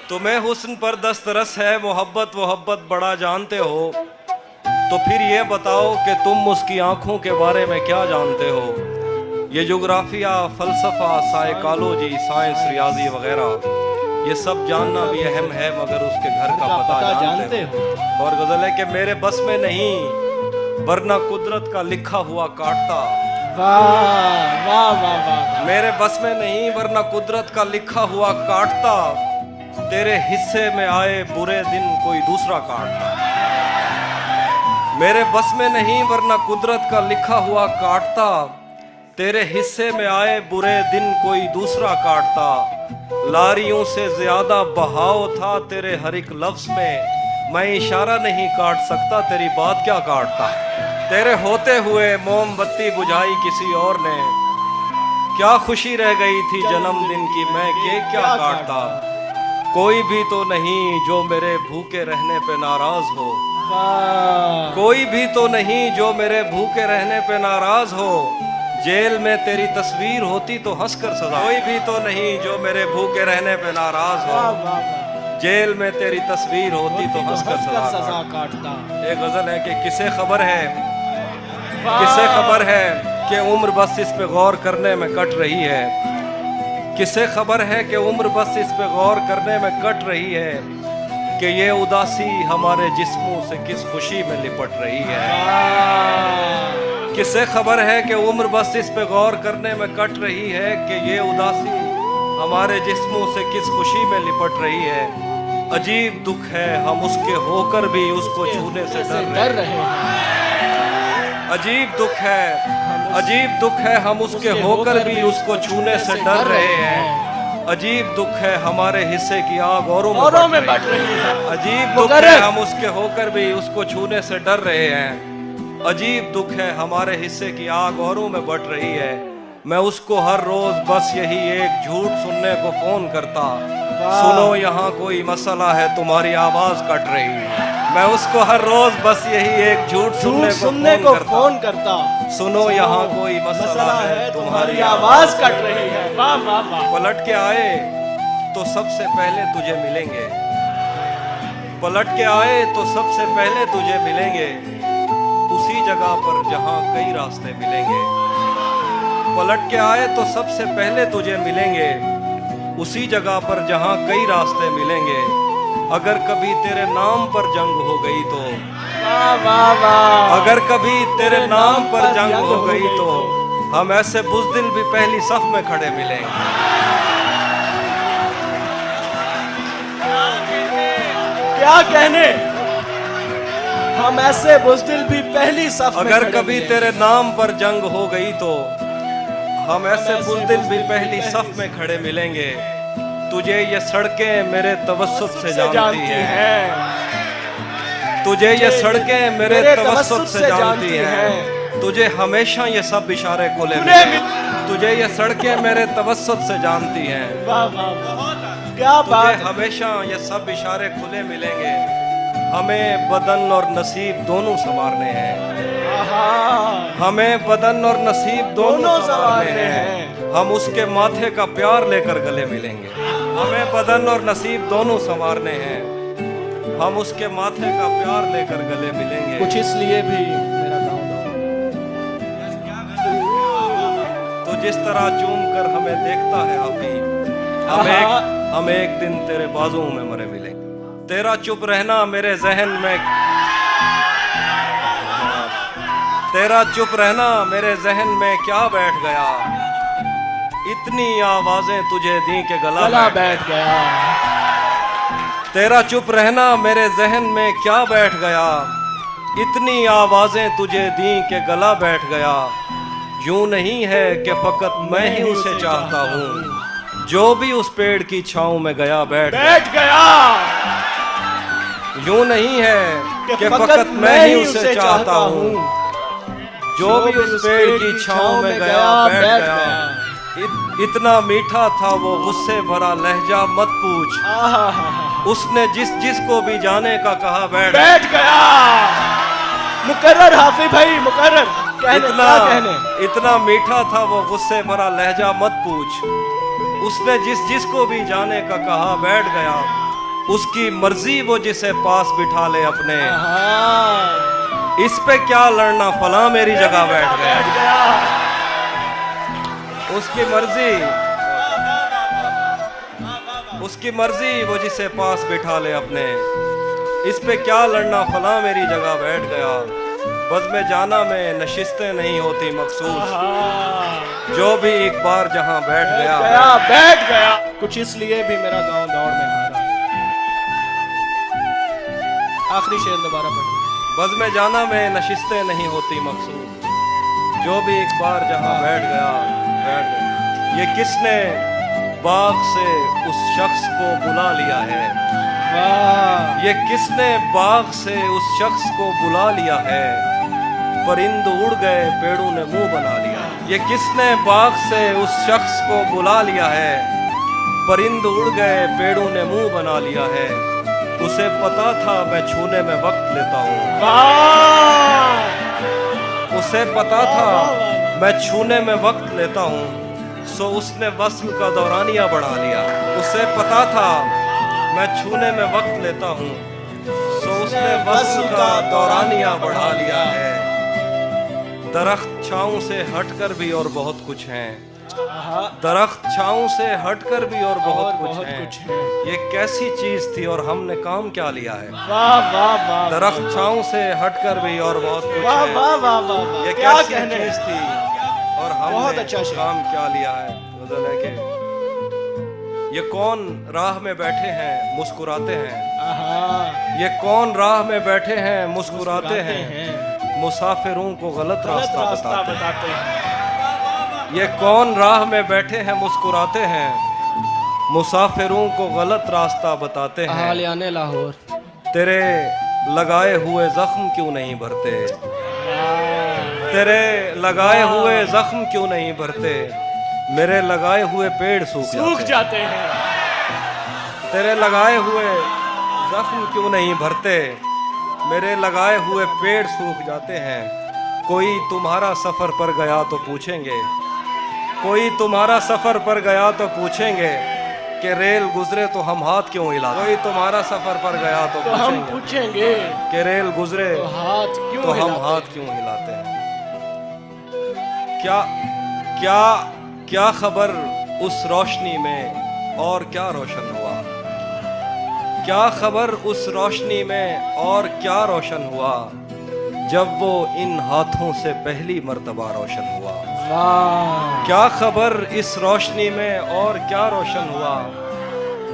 तुम्हें हुस्न पर दस्तरस है, मोहब्बत वोहब्बत बड़ा जानते हो, तो फिर ये बताओ कि तुम उसकी आंखों के बारे में क्या जानते हो। ये जोग्राफिया, फलसफा, साइकोलॉजी, साइंस, रियाजी वगैरह ये सब जानना भी अहम है, मगर उसके घर का पता जानते हो। और गजल है कि मेरे बस में नहीं, वरना कुदरत का लिखा हुआ काटता। वाह वाह वाह वाह। मेरे बस में नहीं, वरना कुदरत का लिखा हुआ काटता। तेरे हिस्से में आए बुरे दिन कोई दूसरा काटता। मेरे बस में नहीं, वरना कुदरत का लिखा हुआ काटता। तेरे हिस्से में आए बुरे दिन कोई दूसरा काटता। लारियों से ज्यादा बहाव था तेरे हर एक लफ्ज में, मैं इशारा नहीं काट सकता, तेरी बात क्या काटता। तेरे होते हुए मोमबत्ती बुझाई किसी और ने, क्या खुशी रह गई थी जन्मदिन की, मैं केक क्या काटता। कोई भी तो नहीं जो मेरे भूखे रहने पे नाराज हो। कोई भी तो नहीं जो मेरे भूखे रहने पे नाराज हो। जेल में तेरी तस्वीर होती तो हंसकर सजा। कोई भी तो नहीं जो मेरे भूखे रहने पे नाराज हो। जेल में तेरी तस्वीर होती तो हंसकर सजा काटता। एक गजल है कि किसे खबर है, किसे खबर है कि उम्र बस इस पे गौर करने में कट रही है। किसे खबर है कि उम्र बस इस पे गौर करने में कट रही है, कि ये उदासी हमारे जिस्मों से किस खुशी में लिपट रही है। किसे खबर है कि उम्र बस इस पे गौर करने में कट रही है, कि ये उदासी हमारे जिस्मों से किस खुशी में लिपट रही है। अजीब दुख है हम उसके होकर भी उसको छूने से डर रहे हैं। अजीब दुख है, अजीब दुख है हम उसके होकर भी उसको छूने से डर रहे हैं। अजीब दुख है हमारे हिस्से की आग औरों में बढ़ रही है। अजीब दुख है हम उसके होकर भी उसको छूने से डर रहे हैं। अजीब दुख है हमारे हिस्से की आग औरों में बढ़ रही है। मैं उसको हर रोज बस यही एक झूठ सुनने को फोन करता, सुनो यहाँ कोई मसला है तुम्हारी आवाज कट रही है। मैं उसको हर रोज बस यही एक झूठ सुनने को फोन करता, सुनो यहाँ कोई मसला है तुम्हारी आवाज कट रही है। वाह वाह वाह। पलट के आए तो सबसे पहले तुझे मिलेंगे। पलट के आए तो सबसे पहले तुझे मिलेंगे, उसी जगह पर जहां कई रास्ते मिलेंगे। पलट के आए तो सबसे पहले तुझे मिलेंगे, उसी जगह पर जहां कई रास्ते मिलेंगे। अगर कभी तेरे नाम पर जंग हो गई तो, वाह वाह वाह। अगर कभी तेरे नाम पर जंग हो गई तो हम ऐसे बुज़दिल भी पहली सफ में खड़े मिलेंगे। क्या कहने, हम ऐसे बुज़दिल भी पहली सफ में। अगर कभी तेरे नाम पर जंग हो गई तो हम ऐसे बुज़दिल भी पहली सफ में खड़े मिलेंगे। तुझे ये सड़कें मेरे तवस्सुत से जानती हैं। तुझे ये सड़कें मेरे तवस्सुत से जानती हैं। तुझे हमेशा ये सब इशारे खुले मिलेंगे। तुझे ये सड़कें मेरे तवस्सुत से जानती हैं। वाह वाह वाह। क्या बात। तुझे हमेशा ये सब इशारे खुले मिलेंगे। हमें बदन और नसीब दोनों संवारने हैं। हमें बदन और नसीब दोनों संवारने हैं। हम उसके माथे का प्यार लेकर गले मिलेंगे। हमें बदन और नसीब दोनों संवारने हैं। हम उसके माथे का प्यार लेकर गले मिलेंगे। कुछ इसलिए भी मेरा तो जिस तरह चूम कर हमें देखता है हाफी, हम एक दिन तेरे बाजुओं में मरे मिलेंगे। तेरा चुप रहना मेरे जहन में, तेरा चुप रहना मेरे जहन में क्या बैठ गया। इतनी आवाजें तुझे दी के गला बैठ गया। तेरा चुप रहना मेरे जहन में क्या बैठ गया। इतनी आवाजें तुझे दी के गला बैठ गया। यूं नहीं है कि फकत मैं ही उसे चाहता हूँ, जो भी उस पेड़ की छांव में गया बैठ गया। यूं नहीं है कि फकत मैं ही उसे चाहता हूँ, जो भी उस पेड़ की छांव में गया बैठ गया। इतना मीठा था वो गुस्से भरा लहजा मत पूछ। उसने जिस को भी जाने का कहा बैठ गया। मुकर्रर हाफिज भाई, मुकर्रर। इतना मीठा था वो गुस्से भरा लहजा मत पूछ। उसने जिस को भी जाने का कहा बैठ गया। उसकी मर्जी वो जिसे पास बिठा ले अपने, हाँ, इस पे क्या लड़ना फला मेरी जगह बैठ गया। उसकी मर्जी वो जिसे पास बिठा ले अपने, इस पे क्या लड़ना फला मेरी जगह बैठ गया। बज़्म जाना में नशिस्तें नहीं होती मखसूस, जो भी एक बार जहां बैठ गया। कुछ इसलिए भी मेरा गांव दौड़ में हारा। आखिरी शेर दोबारा पढ़िए। बज़्म जाना में नशिस्तें नहीं होती मखसूस, जो भी एक बार जहां बैठ गया। ये किसने बाग से उस शख्स को बुला लिया है, वाह, ये किसने बाग से उस शख्स को बुला लिया है। परिंद उड़ गए पेड़ों ने मुंह बना लिया, ये किसने बाग से उस शख्स को बुला लिया है। परिंद उड़ गए पेड़ों ने मुंह बना लिया है। उसे पता था मैं छूने में वक्त लेता हूँ, उसे पता था मैं छूने में वक्त लेता हूँ, सो उसने वस्ल का दौरानिया बढ़ा लिया। उसे पता था मैं छूने में वक्त लेता हूँ, सो उसने वस्ल का दौरानिया बढ़ा लिया है। दरख्त छाँव से हटकर भी और बहुत कुछ हैं, दरख्त छाँव से हटकर भी और बहुत कुछ हैं। ये कैसी चीज थी और हमने काम क्या लिया है। दरख्त छाँव से हटकर भी और बहुत कुछ है। ये कैसी चीज थी और हमने काम क्या लिया है। गजल है कि ये कौन राह में बैठे हैं मुस्कुराते हैं, ये कौन राह में बैठे हैं मुस्कुराते हैं। मुसाफिरों को गलत रास्ता बताते हैं। ये कौन राह में बैठे हैं मुस्कुराते हैं, मुसाफिरों को गलत रास्ता बताते हैं। हालियाने लाहौर, तेरे लगाए हुए जख्म क्यों नहीं भरते, तेरे लगाए हुए जख्म क्यों नहीं भरते। मेरे लगाए हुए पेड़ सूख जाते हैं। तेरे लगाए हुए जख्म क्यों नहीं भरते, मेरे लगाए हुए पेड़ सूख जाते हैं। कोई तुम्हारा सफर पर गया तो पूछेंगे, कोई तुम्हारा सफर पर गया तो पूछेंगे कि रेल गुजरे तो हम हाथ क्यों हिलाते। कोई तुम्हारा सफर पर गया तो हम पूछेंगे कि रेल गुजरे तो हम हाथ क्यों हिलाते हैं। क्या खबर उस रोशनी में और क्या रोशन हुआ, क्या खबर उस रोशनी में और क्या रोशन हुआ, जब वो इन हाथों से पहली मर्तबा रोशन हुआ। क्या खबर इस रोशनी में और क्या रोशन हुआ,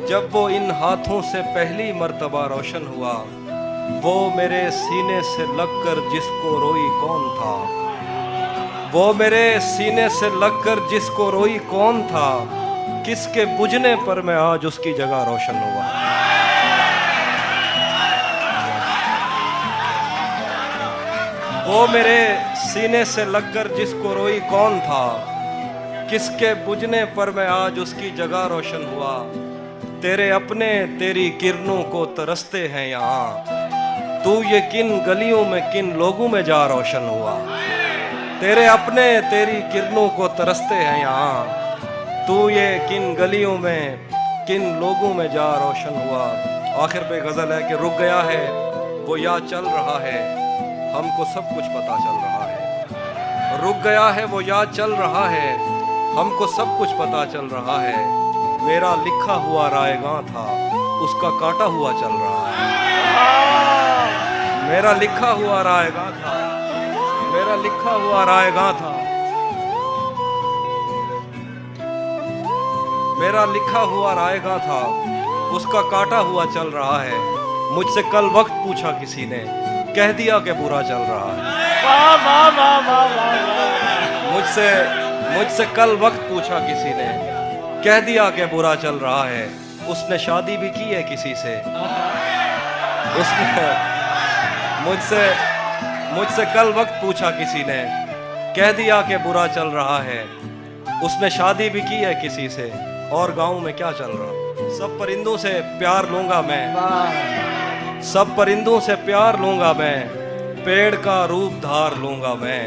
जब वो इन हाथों से पहली मर्तबा रोशन हुआ। वो मेरे सीने से लगकर जिसको रोई कौन था, वो मेरे सीने से लगकर जिसको रोई कौन था। किसके बुझने पर मैं आज उसकी जगह रोशन हुआ। वो मेरे सीने से लगकर जिसको रोई कौन था, किसके बुझने पर मैं आज उसकी जगह रोशन हुआ। तेरे अपने तेरी किरणों को तरसते हैं यहाँ, तू ये किन गलियों में किन लोगों में जा रोशन हुआ। तेरे अपने तेरी किरणों को तरसते हैं यहाँ, तू ये किन गलियों में किन लोगों में जा रोशन हुआ। आखिर पे गजल है कि रुक गया है वो या चल रहा है, हमको सब कुछ पता चल रहा है। रुक गया है वो या चल रहा है, हमको सब कुछ पता चल रहा है। मेरा लिखा हुआ रायगां था, उसका काटा हुआ चल रहा है। मेरा लिखा हुआ रायगां था, मेरा लिखा हुआ रायगां था, मेरा लिखा हुआ रायगां था, उसका काटा हुआ चल रहा है। मुझसे कल वक्त पूछा किसी ने, कह दिया कि बुरा चल रहा है। मुझसे कल वक्त पूछा किसी ने, कह दिया कि बुरा चल रहा है। उसने शादी भी की है किसी से, उसने मुझसे कल वक्त पूछा किसी ने, कह दिया कि बुरा चल रहा है। उसने शादी भी की है किसी से, और गांव में क्या चल रहा। सब परिंदों से प्यार लूंगा मैं, सब परिंदों से प्यार लूंगा मैं, पेड़ का रूप धार लूंगा मैं।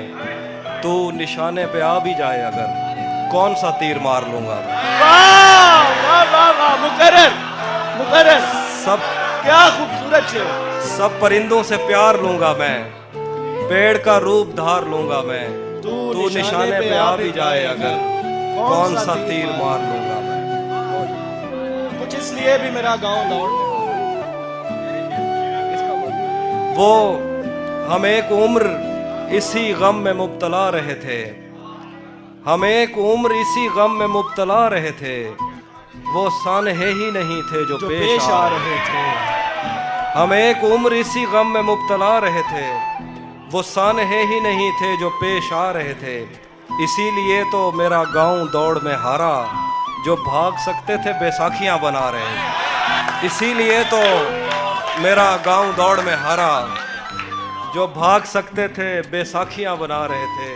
तू निशाने पे आ भी जाए अगर, कौन सा तीर मार लूंगा। वाह वाह वाह वाह, मुकर्रर मुकर्रर। सब क्या खूबसूरत शेर। सब परिंदों से प्यार लूंगा मैं, पेड़ का रूप धार लूंगा मैं। तू निशाने पे आ भी जाए अगर, कौन सा तीर मार लूंगा मैं। कुछ इसलिए भी मेरा गांव दौड़ में। वो हम एक उम्र इसी गम में मुब्तला रहे थे, हम एक उम्र इसी गम में मुब्तला रहे थे। वो सानहे ही नहीं थे जो पेश आ रहे थे। हम एक उम्र इसी गम में मुब्तला रहे थे, वो सानहे ही नहीं थे जो पेश आ रहे थे। इसीलिए तो मेरा गांव दौड़ में हारा, जो भाग सकते थे बैसाखियां बना रहे। इसीलिए तो मेरा गांव दौड़ में हारा, जो भाग सकते थे बैसाखियां बना रहे थे।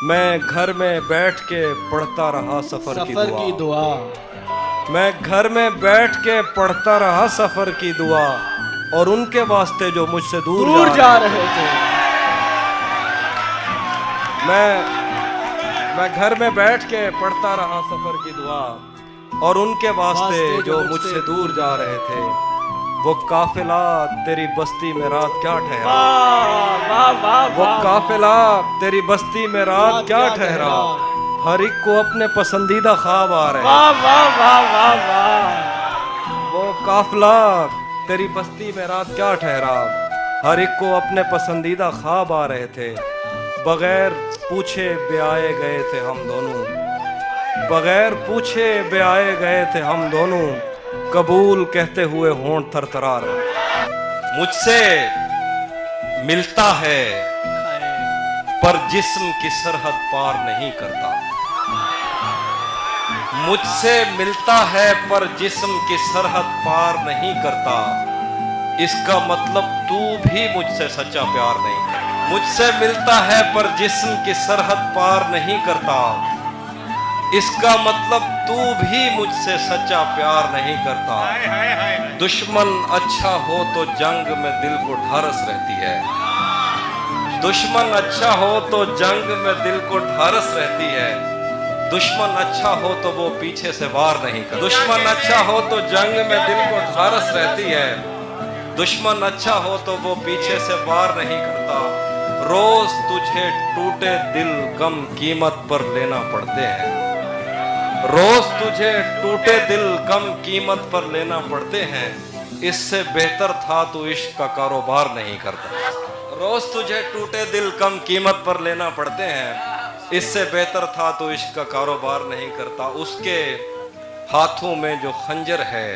मैं घर में बैठ के पढ़ता रहा सफर की दुआ। मैं घर में बैठ के पढ़ता रहा सफर की दुआ, और उनके वास्ते जो मुझसे दूर जा रहे थे। मैं घर में बैठ के पढ़ता रहा सफर की दुआ, और उनके वास्ते जो मुझसे दूर जा रहे थे। वो काफिला तेरी बस्ती में रात क्या ठहरा, वो काफिला तेरी बस्ती में रात क्या ठहरा। हर एक को अपने पसंदीदा ख्वाब आ रहे। वो काफिला तेरी बस्ती में रात क्या ठहरा, हर एक को अपने पसंदीदा ख्वाब आ रहे थे। बगैर पूछे ब्याए गए थे हम दोनों, बगैर पूछे ब्याए गए थे हम दोनों। कबूल कहते हुए होंठ थरथरा रहे। मुझसे मिलता है पर जिस्म की सरहद पार नहीं करता। मुझसे मिलता है पर जिस्म की सरहद पार नहीं करता। इसका मतलब तू भी मुझसे सच्चा प्यार नहीं। मुझसे मिलता है पर जिस्म की सरहद पार नहीं करता। इसका मतलब तू भी मुझसे सच्चा प्यार नहीं करता। दुश्मन अच्छा हो तो जंग में दिल को ढारस रहती है। दुश्मन अच्छा हो तो जंग में दिल को ढारस रहती है। दुश्मन अच्छा हो तो वो पीछे से वार नहीं करता। दुश्मन अच्छा हो तो जंग में दिल को ढारस रहती है। दुश्मन अच्छा हो तो वो पीछे से वार नहीं करता। रोज तुझे टूटे दिल कम कीमत पर लेना पड़ते हैं। रोज तुझे टूटे दिल कम कीमत पर लेना पड़ते हैं। इससे बेहतर था तू इश्क का कारोबार नहीं करता। रोज तुझे टूटे दिल कम कीमत पर लेना पड़ते हैं। इससे बेहतर था तू इश्क का कारोबार नहीं करता। उसके हाथों में जो खंजर है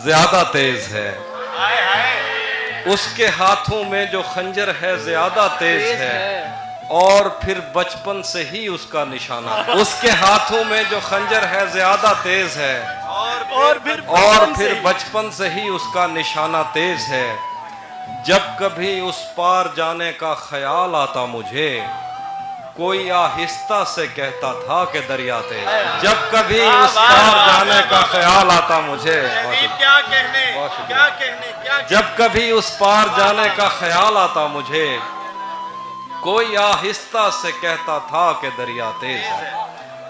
ज्यादा तेज है। उसके हाथों में जो खंजर है ज्यादा तेज है, और फिर बचपन से ही उसका निशाना। उसके हाथों में जो खंजर है ज्यादा तेज है, और फिर बचपन से ही उसका निशाना तेज है। जब कभी उस पार जाने का ख्याल आता मुझे, कोई आहिस्ता से कहता था कि दरिया तेज। जब कभी उस पार जाने का ख्याल आता मुझे, क्या कहने क्या कहने। जब कभी उस पार जाने का ख्याल आता मुझे, कोई आहिस्ता से कहता था कि दरिया तेज है।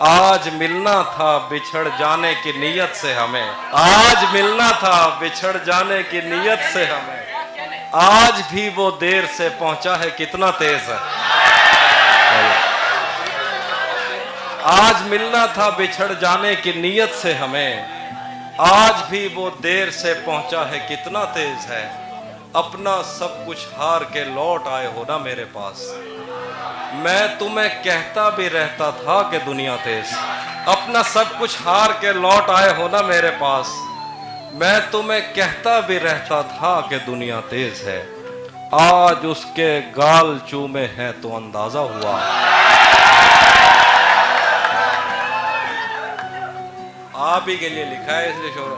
आज मिलना था बिछड़ जाने की नीयत से हमें। आज मिलना था बिछड़ जाने की नीयत से हमें। आज भी वो देर से पहुंचा है कितना तेज है। आज मिलना था बिछड़ जाने की नीयत से हमें। आज भी वो देर से पहुंचा है कितना तेज है। अपना सब कुछ हार के लौट आए हो ना मेरे पास। मैं तुम्हें कहता भी रहता था कि दुनिया तेज। अपना सब कुछ हार के लौट आए हो ना मेरे पास। मैं तुम्हें कहता भी रहता था कि दुनिया तेज है। आज उसके गाल चूमे हैं तो अंदाजा हुआ। आप ही के लिए लिखा है इसलिए शोर।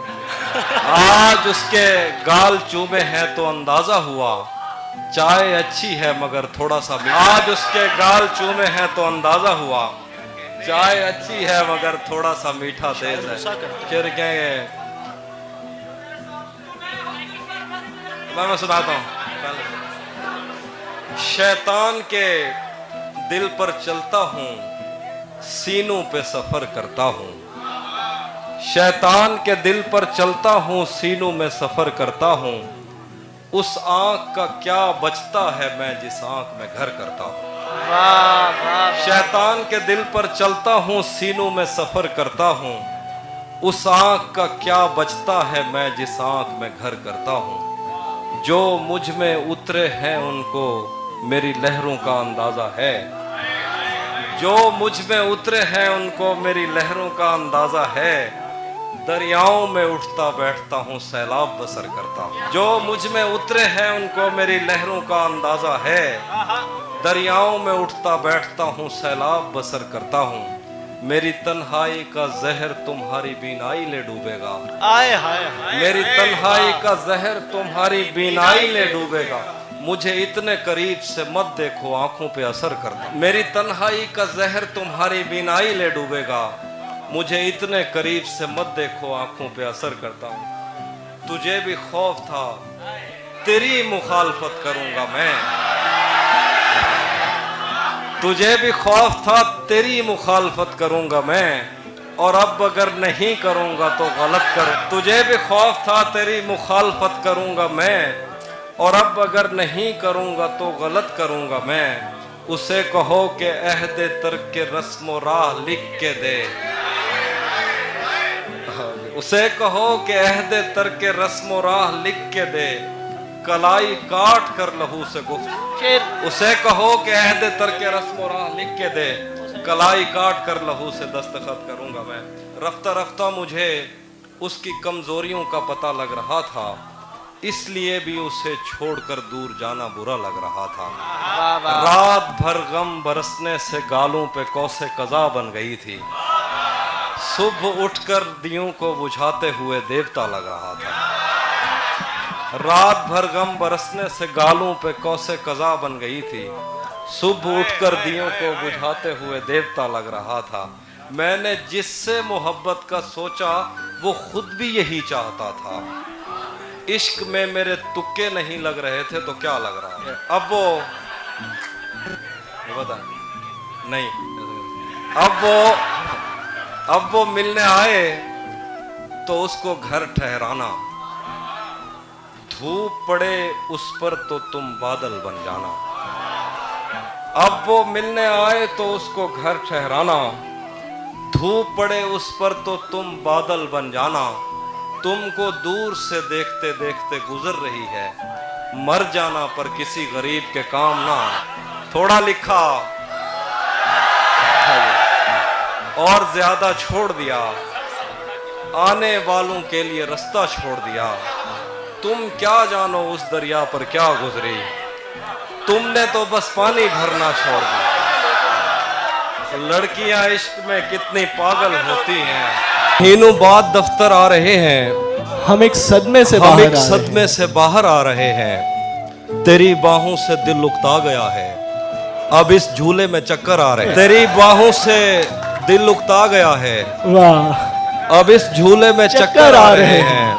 आज उसके गाल चूमे हैं तो अंदाजा हुआ। चाय अच्छी है मगर थोड़ा सा मीठा। आज उसके गाल चूमे हैं तो अंदाजा हुआ। चाय अच्छी है मगर थोड़ा सा मीठा तेज है। फिर कहेंगे मैं सुनाता हूँ। शैतान के दिल पर चलता हूँ, सीनों पे सफर करता हूँ। शैतान के दिल पर चलता हूँ, सीनों में सफर करता हूँ। उस आंख का क्या बचता है, मैं जिस आंख में घर करता हूँ। वाह वाह। शैतान के दिल पर चलता हूँ, सीनों में सफर करता हूँ। उस आंख का क्या बचता है, मैं जिस आंख में घर करता हूँ। जो मुझ में उतरे हैं उनको मेरी लहरों का अंदाजा है। जो मुझ में उतरे हैं उनको मेरी लहरों का अंदाजा है। दरियाओं में उठता बैठता हूँ, सैलाब बसर करता हूँ। जो मुझ में उतरे हैं उनको मेरी लहरों का अंदाजा है। दरियाओं में उठता बैठता हूँ, सैलाब बसर करता हूँ। मेरी तन्हाई का जहर तुम्हारी बीनाई ले डूबेगा। आए हाय हाय। मेरी तन्हाई का जहर तुम्हारी बीनाई ले डूबेगा। मुझे इतने करीब से मत देखो, आंखों पे असर करता। मेरी तन्हाई का जहर तुम्हारी बीनाई ले डूबेगा। मुझे इतने करीब से मत देखो, आंखों पे असर करता हूँ। तुझे भी खौफ था, तेरी मुखालफत करूंगा मैं। तुझे भी खौफ था, तेरी मुखालफत करूंगा मैं। और अब अगर नहीं करूंगा तो गलत करूं। तुझे भी खौफ था, तेरी मुखालफत करूंगा मैं। और अब अगर नहीं करूंगा तो गलत करूंगा मैं। उसे कहो कि अहदे तर्क के रस्म राह लिख के दे। उसे कहो कि अहदे तर्क के रस्म राह लिख के दे। कलाई काट कर लहू से गुफ्त। उसे कहो कि अहदे तर्क के रस्म राह लिख के दे। कलाई काट कर लहू से दस्तखत करूंगा मैं। रफ्ता रफ्ता मुझे उसकी कमजोरियों का पता लग रहा था, इसलिए भी उसे छोड़कर दूर जाना बुरा लग रहा था। रात भर गम बरसने से गालों पे कौसे कज़ा बन गई थी। सुबह उठकर दियों को बुझाते हुए देवता लग रहा था। रात भर गम बरसने से गालों पे कौसे कज़ा बन गई थी। सुबह उठकर दियों को बुझाते हुए देवता लग रहा था। मैंने जिससे मोहब्बत का सोचा वो खुद भी यही चाहता था। इश्क में मेरे तुक्के नहीं लग रहे थे तो क्या लग रहा है। बता नहीं। अब वो मिलने आए तो उसको घर ठहराना। धूप पड़े उस पर तो तुम बादल बन जाना। अब वो मिलने आए तो उसको घर ठहराना। धूप पड़े उस पर तो तुम बादल बन जाना। तुमको दूर से देखते देखते गुजर रही है। मर जाना पर किसी गरीब के काम ना। थोड़ा लिखा और ज्यादा छोड़ दिया। आने वालों के लिए रास्ता छोड़ दिया। तुम क्या जानो उस दरिया पर क्या गुजरी। तुमने तो बस पानी भरना छोड़ दिया। लड़कियां इश्क में कितनी पागल होती हैं। तीनों बाद दफ्तर आ रहे हैं। हम एक सदमे से बाहर आ रहे हैं। तेरी बाहों से दिल उकता गया है। अब इस झूले में चक्कर आ रहे हैं। तेरी बाहों से दिल उकता गया है। वाह। अब इस झूले में चक्कर आ रहे हैं।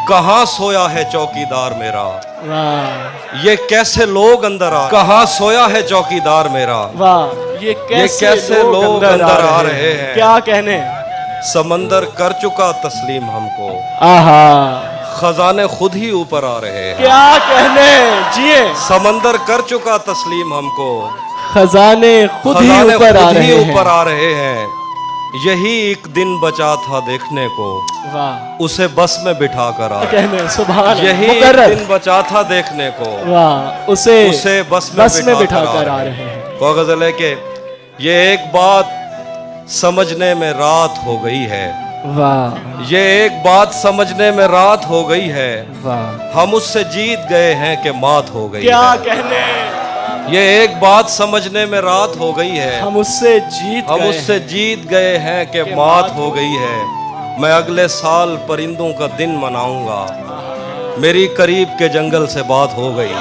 कहाँ सोया है चौकीदार मेरा। वाह। ये कैसे लोग अंदर आ। कहाँ सोया है चौकीदार मेरा। वाह। ये कैसे लोग अंदर आ रहे हैं। क्या कहने। समंदर कर चुका तस्लीम हमको। आहा। खजाने खुद ही ऊपर आ रहे हैं। क्या कहने। जिए। समंदर कर चुका तस्लीम हमको। खजाने खुद ही ऊपर आ रहे हैं। यही एक दिन बचा था देखने को। वाह। उसे बस में बिठा कर आ कहने। सुभान। यही एक दिन बचा था देखने को। वाह। उसे बस में बिठा कर आ रहे हैं। को गजल है कि ये एक बात समझने में रात हो गई है। वाह। ये एक बात समझने में रात हो गई है। वाह। हम उससे जीत गए हैं कि मात हो गई। क्या कहने। ये एक बात समझने में रात हो गई है। हम उससे जीत गए हैं कि मात हो गई है। मैं अगले साल परिंदों का दिन मनाऊंगा। मेरी करीब के जंगल से बात हो गई।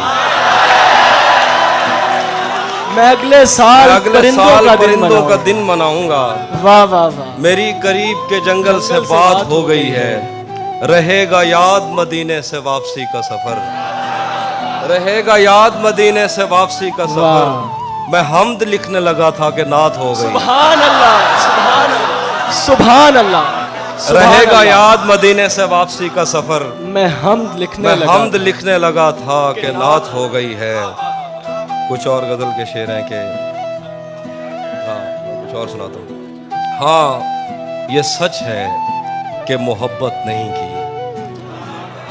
मैं अगले साल परिंदों का दिन मनाऊंगा। वाह वाह वाह। मेरी करीब के जंगल से बात हो गई है। रहेगा याद मदीने से वापसी का सफर। रहेगा याद मदीने से वापसी का सफर। मैं हमद लिखने लगा था कि नात हो गई। सुभान अल्लाह। सुभान अल्लाह। सुभान अल्लाह। रहेगा याद मदीने से वापसी का सफर। मैं हमद लिखने मैं लगा हमद लिखने लगा था कि नात हो गई है। कुछ और गजल के शेर हैं कि हाँ कुछ और सुनाता हूँ। हाँ ये सच है कि मोहब्बत नहीं की।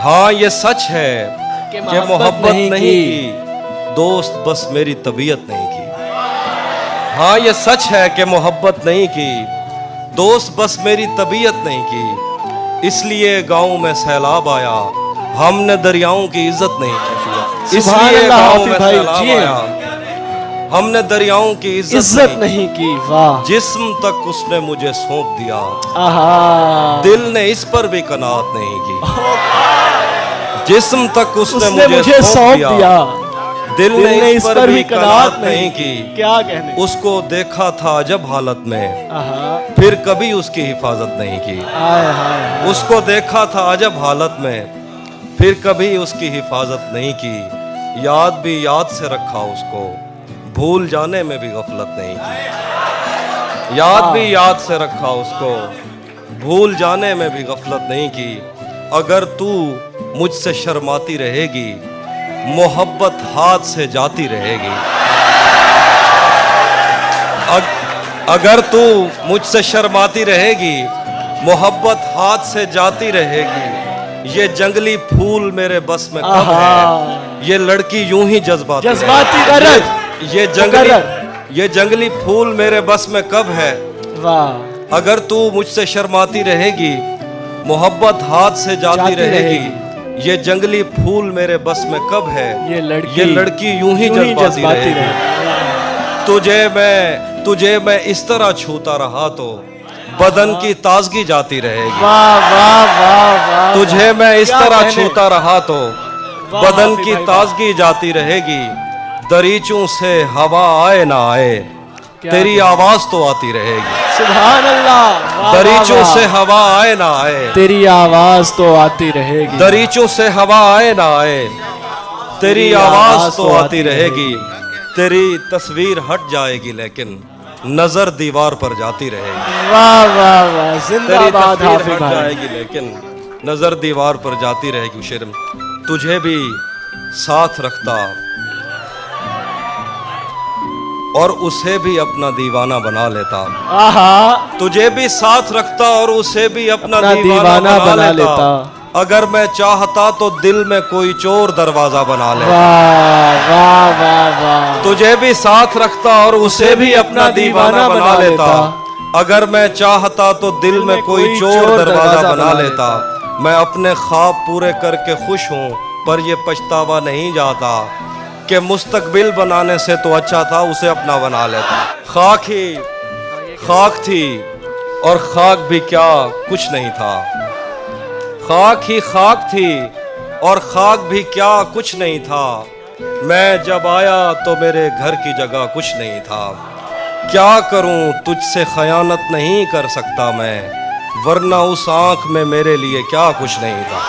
हाँ ये सच है कि मोहब्बत नहीं की। दोस्त बस मेरी तबीयत नहीं की। हाँ ये सच है कि मोहब्बत नहीं की। दोस्त बस मेरी तबीयत नहीं की। इसलिए गाँव में सैलाब आया, हमने दरियाओं की इज्जत नहीं की। इसलिए गाँव में सैलाब आया, हमने दरियाओं की इज्जत नहीं की। वाह जिस्म तक उसने मुझे सौंप दिया, आहा दिल ने इस पर भी कनात नहीं की। जिस्म तक उसने मुझे सौंप दिया, दिल ने इस पर भी कनात नहीं की। क्या कहने। उसको देखा था जब हालत में, आहा फिर कभी उसकी हिफाजत नहीं की। हाय हाय उसको देखा था अजब हालत में, फिर कभी उसकी हिफाजत नहीं की। याद भी याद से रखा उसको, भूल जाने में भी गफलत नहीं की। याद भी याद से रखा उसको, भूल जाने में भी गफलत नहीं की। अगर तू मुझसे शर्माती रहेगी, मोहब्बत हाथ से जाती रहेगी। अगर तू मुझसे शर्माती रहेगी, मोहब्बत हाथ से जाती रहेगी। ये जंगली फूल मेरे बस में कब है, ये लड़की यूं ही जज्बाती ये जंगली फूल मेरे बस में कब है। वाह अगर तू मुझसे शर्माती रहेगी, मोहब्बत हाथ से जाती रहेगी। ये जंगली फूल मेरे बस में कब है, ये लड़की यूं ही जज्बाती रहेगी। तुझे मैं इस तरह छूता रहा तो बदन की ताजगी जाती रहेगी। वाह वाह वाह वाह। तुझे मैं इस तरह छूता रहा तो बदन की ताजगी जाती रहेगी। दरीचों से हवा आए ना आए, तेरी आवाज तो आती रहेगी। सुभान अल्लाह। दरीचों से हवा आए ना आए, तेरी आवाज तो आती रहेगी। दरीचों से हवा आए ना आए, तेरी आवाज तो आती रहेगी। तेरी तस्वीर हट जाएगी लेकिन नजर दीवार पर जाती रहेगी। वाह वाह वाह तेरी जिंदाबाद तस्वीर हाफिज हट भाई। जाएगी लेकिन नजर दीवार पर जाती रहेगी। शेर तुझे भी साथ रखता और उसे भी अपना दीवाना बना लेता। आहा तुझे भी साथ रखता और उसे भी अपना दीवाना बना लेता। अगर मैं चाहता तो दिल में कोई चोर दरवाजा बना लेता। वाह वाह वाह वाह। तुझे भी साथ रखता और उसे भी अपना दीवाना बना लेता। अगर मैं चाहता तो दिल में कोई चोर दरवाजा बना लेता। मैं अपने ख्वाब पूरे करके खुश हूँ, पर ये पछतावा नहीं जाता कि मुस्तकबिल बनाने से तो अच्छा था उसे अपना बना लेता। खाक थी और खाक भी क्या कुछ नहीं था। खाक ही खाक थी और खाक भी क्या कुछ नहीं था। मैं जब आया तो मेरे घर की जगह कुछ नहीं था। क्या करूं तुझसे खयानत नहीं कर सकता मैं, वरना उस आंख में मेरे लिए क्या कुछ नहीं था।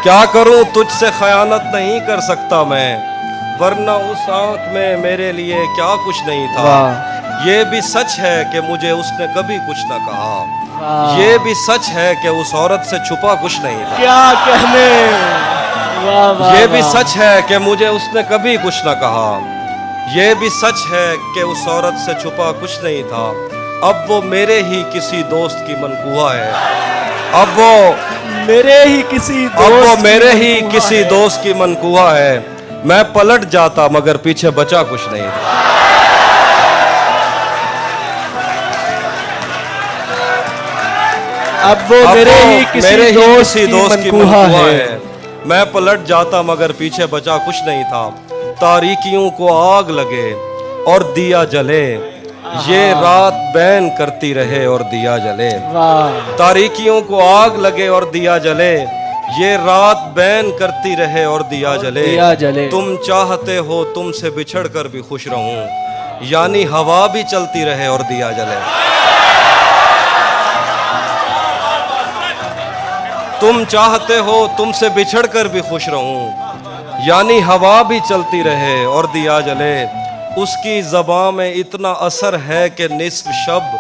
क्या करूं तुझसे खयानत नहीं कर सकता मैं, वरना उस आंख में मेरे लिए क्या कुछ नहीं था। ये भी सच है कि मुझे उसने कभी कुछ न कहा। ये भी सच है कि उस औरत से छुपा कुछ नहीं था। क्या कहने। वाह वाह। ये भी सच है कि मुझे उसने कभी कुछ न कहा। ये भी सच है कि उस औरत से छुपा कुछ नहीं था। अब वो मेरे ही किसी दोस्त की मनकूहा है। अब वो मेरे ही किसी दोस्त की मनकूहा है। मैं पलट जाता मगर पीछे बचा कुछ नहीं था। अब वो मेरे ही किसी दोस्त की मनकूहा है। मैं पलट जाता मगर पीछे बचा कुछ नहीं था। तारीकियों को आग लगे और दिया जले, ये रात बैन करती रहे और दिया जले। तारीकियों को आग लगे और दिया जले, ये रात बैन करती रहे और दिया जले। तुम चाहते हो तुमसे बिछड़ कर भी खुश रहूं, यानी हवा भी चलती रहे और दिया जले। तुम चाहते हो तुमसे बिछड़ कर भी खुश रहूं, यानी हवा भी चलती रहे और दिया जले। उसकी ज़बां में इतना असर है कि निस्फ शब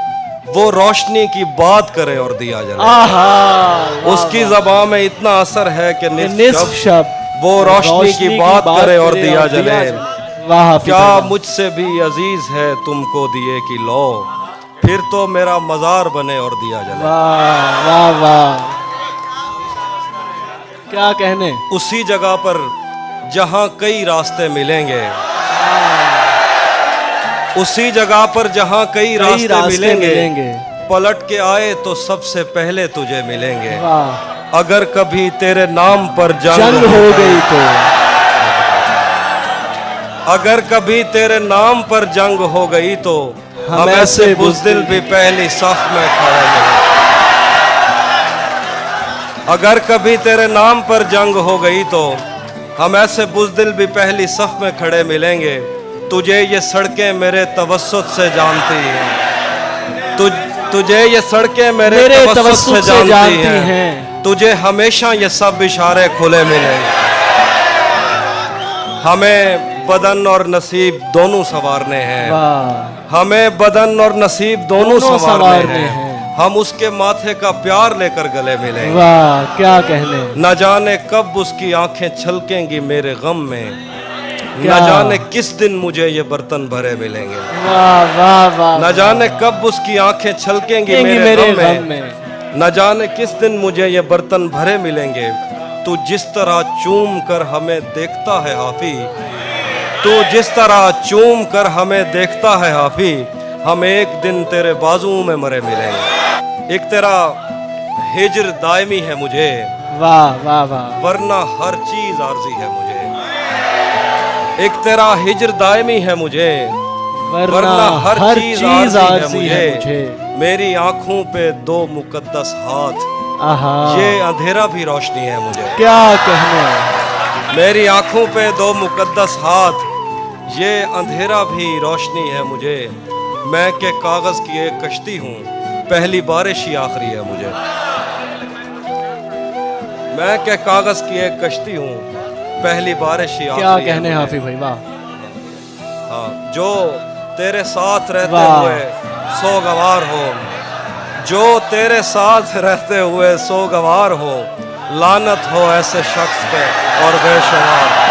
वो रोशनी की बात करे और दिया जले। आहा, उसकी ज़बान में इतना असर है कि निस्फ शब वो रोशनी की बात करे और दिया जले। वाह हाफिज क्या भाई, मुझसे भी अजीज है तुमको दिए की लो, फिर तो मेरा मजार बने और दिया जले। वाह वाह वाह, क्या कहने। उसी जगह पर जहां कई रास्ते मिलेंगे, उसी जगह पर जहां कई रास्ते मिलेंगे, पलट के आए तो सबसे पहले तुझे मिलेंगे। वाह, अगर कभी तेरे नाम पर जंग हो गई तो, अगर कभी तेरे नाम पर जंग हो गई तो हम ऐसे बुज़दिल भी पहली सफ में खड़े मिलेंगे। अगर कभी तेरे नाम पर जंग हो गई तो हम ऐसे बुज़दिल भी पहली सफ में खड़े मिलेंगे। तुझे ये सड़कें मेरे तवस्सुत से जानती हैं, तुझे ये सड़कें मेरे तवस्सुत से जानती हैं। तुझे हमेशा ये सब इशारे खुले मिलेंगे। हमें बदन और नसीब दोनों संवारने हैं, हमें बदन और नसीब दोनों संवारने हैं। हम उसके माथे का प्यार लेकर गले मिलेंगे। वाह, क्या कहने। न जाने कब उसकी आंखें छलकेंगी मेरे गम में, न जाने किस दिन मुझे ये बर्तन भरे मिलेंगे। वाह वाह वाह, न जाने कब उसकी आंखें छलकेंगी मेरे गम में, न जाने किस दिन मुझे ये बर्तन भरे मिलेंगे। तू जिस तरह चूम कर हमें देखता है हाफी, तू जिस तरह चूम कर हमें देखता है हाफी, हम एक दिन तेरे बाजू में मरे मिलेंगे। एक तेरा हिज्र दायमी है मुझे, वाह वाह वाह, वरना हर चीज आरजी है मुझे। एक तेरा हिज्र दायमी है मुझे, वरना हर चीज आरजी है मुझे। मेरी आंखों पे दो मुकद्दस हाथ, आहा, ये अंधेरा भी रोशनी है मुझे। क्या कहने। मेरी आंखों पे दो मुकद्दस हाथ, ये अंधेरा भी रोशनी है मुझे। मैं के कागज की एक कश्ती हूँ, पहली बारिश ही आखिरी है मुझे। मैं के कागज की एक कश्ती हूँ, पहली बारिश ही आखिरी है। क्या कहने हाफिज भाई, वाह। हाँ, जो तेरे साथ रहते हुए सोगवार हो, जो तेरे साथ रहते हुए सोगवार हो, लानत हो ऐसे शख्स पे और बेशुमार।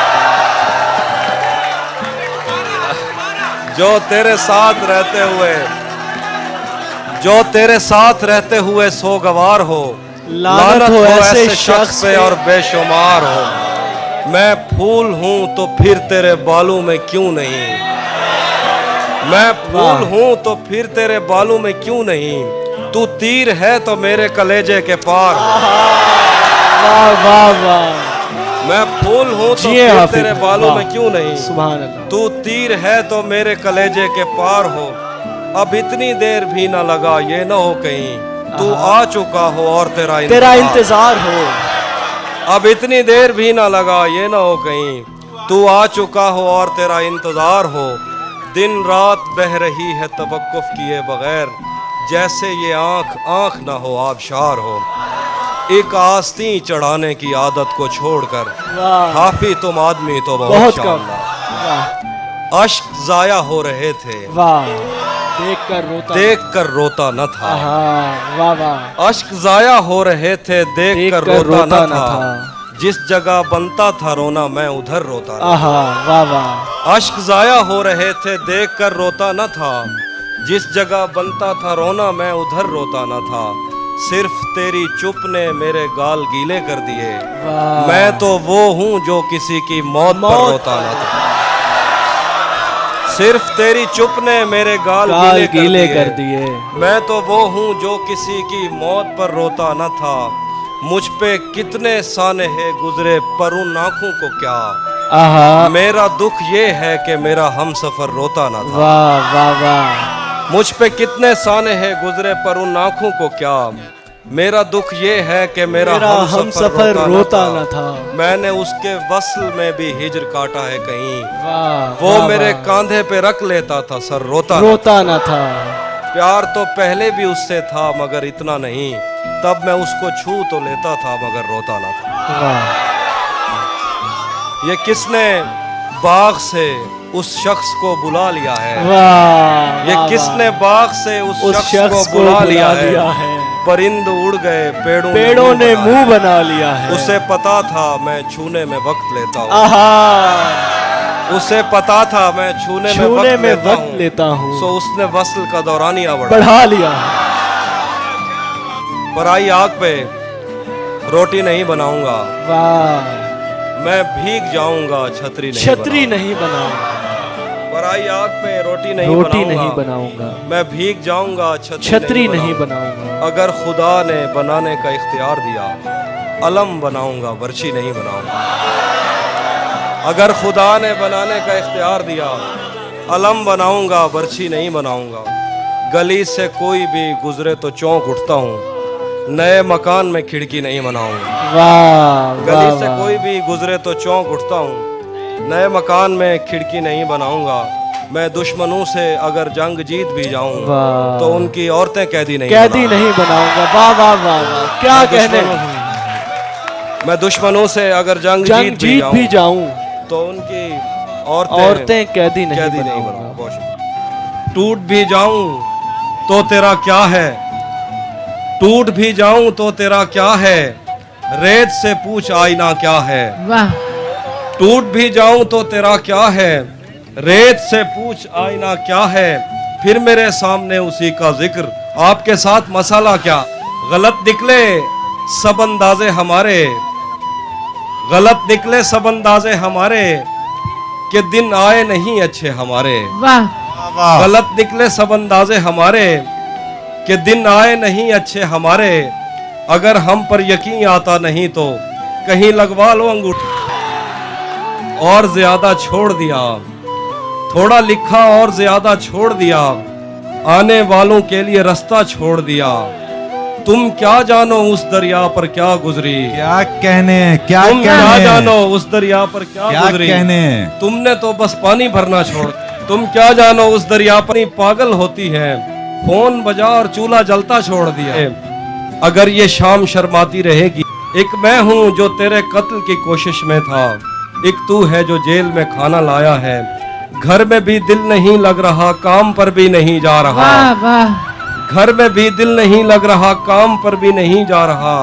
जो तेरे साथ रहते हुए, जो तेरे साथ रहते हुए सोगवार हो, लानत हो ऐसे शख्स पे और बेशुमार हो। मैं फूल हूं तो फिर तेरे बालों में क्यों नहीं, मैं फूल हूं तो फिर तेरे बालों में क्यों नहीं। तू तीर है तो मेरे कलेजे के पार। वाह वाह वाह, मैं फूल हूँ तो फिर तेरे बालों में क्यों नहीं। सुभान अल्लाह। तू तीर है तो मेरे कलेजे के पार हो। अब इतनी देर भी ना लगा ये ना हो कहीं तू आ चुका हो और तेरा इंतजार हो। अब इतनी देर भी ना लगा ये ना हो कहीं तू आ चुका हो और तेरा इंतजार हो। दिन रात बह रही है तवक्कुफ किए बगैर, जैसे ये आँख आँख ना हो आबशार हो। एक आस्तीं चढ़ाने की आदत को छोड़कर हाफी तुम आदमी तो बहुत कम। अश्क जाया हो रहे थे, देख कर रोता न था। वाह वाह। अश्क जाया हो रहे थे, देख कर रोता न था। जिस जगह बनता था रोना मैं उधर रोता न था। वाह वाह। अश्क जाया हो रहे थे, देख कर रोता न था। जिस जगह बनता था रोना मैं उधर रोता न था। सिर्फ तेरी चुप ने मेरे गाल गीले कर दिए। मैं तो वो हूँ जो किसी की मौत पर रोता न था। सिर्फ तेरी चुप ने मेरे गाल गीले कर दिए। मैं तो वो हूँ जो किसी की मौत पर रोता न था। मुझ पे कितने साने हैं गुजरे पर उन आँखों को क्या। मेरा दुख ये है कि मेरा हमसफर रोता न था। वाह वाह वाह। मुझ पे कितने साने हैं गुजरे पर उन आँखों को क्या। मेरा दुख ये है कि मेरा हमसफर रोता न था। मैंने उसके वस्ल में भी हिज्र काटा है कहीं। वो मेरे कांधे पे रख लेता था सर रोता न था। प्यार तो पहले भी उससे था मगर इतना नहीं। तब मैं उसको छू तो लेता था मगर रोता न था। ये किसने बाग से उस शख्स को बुला लिया है। वाह ये वाह, किसने वाह। बाग से उस शख्स को बुला लिया है। परिंद उड़ गए पेड़ों ने मुंह बना लिया है। उसे पता था मैं छूने में वक्त लेता हूँ। आहा, उसे पता था मैं छूने में वक्त लेता हूँ। सो उसने वस्ल का दौरानिया बढ़ा लिया। पराई आग पे रोटी नहीं बनाऊंगा। वाह, मैं भीग जाऊंगा छतरी नहीं बनाऊंगा। पराई आग पे रोटी नहीं बनाऊंगा। मैं भीग जाऊंगा छतरी नहीं बनाऊंगा। अगर खुदा ने बनाने का इख्तियार दिया, अलम बनाऊंगा, बर्छी नहीं बनाऊंगा। अगर खुदा ने बनाने का इख्तियार दिया, अलम बनाऊंगा, बर्छी नहीं बनाऊंगा। गली से कोई भी गुजरे तो चौंक उठता हूँ, नए मकान में खिड़की नहीं बनाऊंगा। वाह, गली से कोई भी गुजरे तो चौंक उठता हूँ, नए मकान में खिड़की नहीं बनाऊंगा। मैं दुश्मनों से अगर जंग जीत भी जाऊं तो उनकी औरतें कैदी नहीं बनाऊंगा। वाह वाह वाह वाह, क्या कहने। मैं दुश्मनों से अगर जंग जीत भी जाऊं तो उनकी औरतें कैदी नहीं बनाऊंगा। टूट भी जाऊं तो तेरा क्या है, टूट भी जाऊं तो तेरा क्या है, रेत से पूछ आईना क्या है। वाह, टूट भी जाऊं तो तेरा क्या है, रेत से पूछ आईना क्या है। फिर मेरे सामने उसी का जिक्र, आपके साथ मसाला क्या। गलत निकले सब अंदाजे हमारे, गलत निकले सब अंदाजे हमारे, कि दिन आए नहीं अच्छे हमारे। वाह, गलत निकले सब अंदाजे हमारे, कि दिन आए नहीं अच्छे हमारे। अगर हम पर यकीन आता नहीं तो कहीं लगवा लो अंगूठी। और ज्यादा छोड़ दिया, थोड़ा लिखा और ज्यादा छोड़ दिया, आने वालों के लिए रास्ता छोड़ दिया। तुम क्या जानो उस दरिया पर क्या गुजरी, क्या कहने, तुम क्या जानो उस दरिया पर क्या गुजरी। कहने, तुमने तो बस पानी भरना छोड़। तुम क्या जानो उस दरिया पर पागल होती है, फोन बजा और चूल्हा जलता छोड़ दिया। अगर ये शाम शर्माती रहेगी, एक मैं हूँ जो तेरे कत्ल की कोशिश में था, एक तू है जो जेल में खाना लाया है। घर में भी दिल नहीं लग रहा, काम पर भी नहीं जा रहा। वाह, घर में भी दिल नहीं लग रहा, काम पर भी नहीं जा रहा।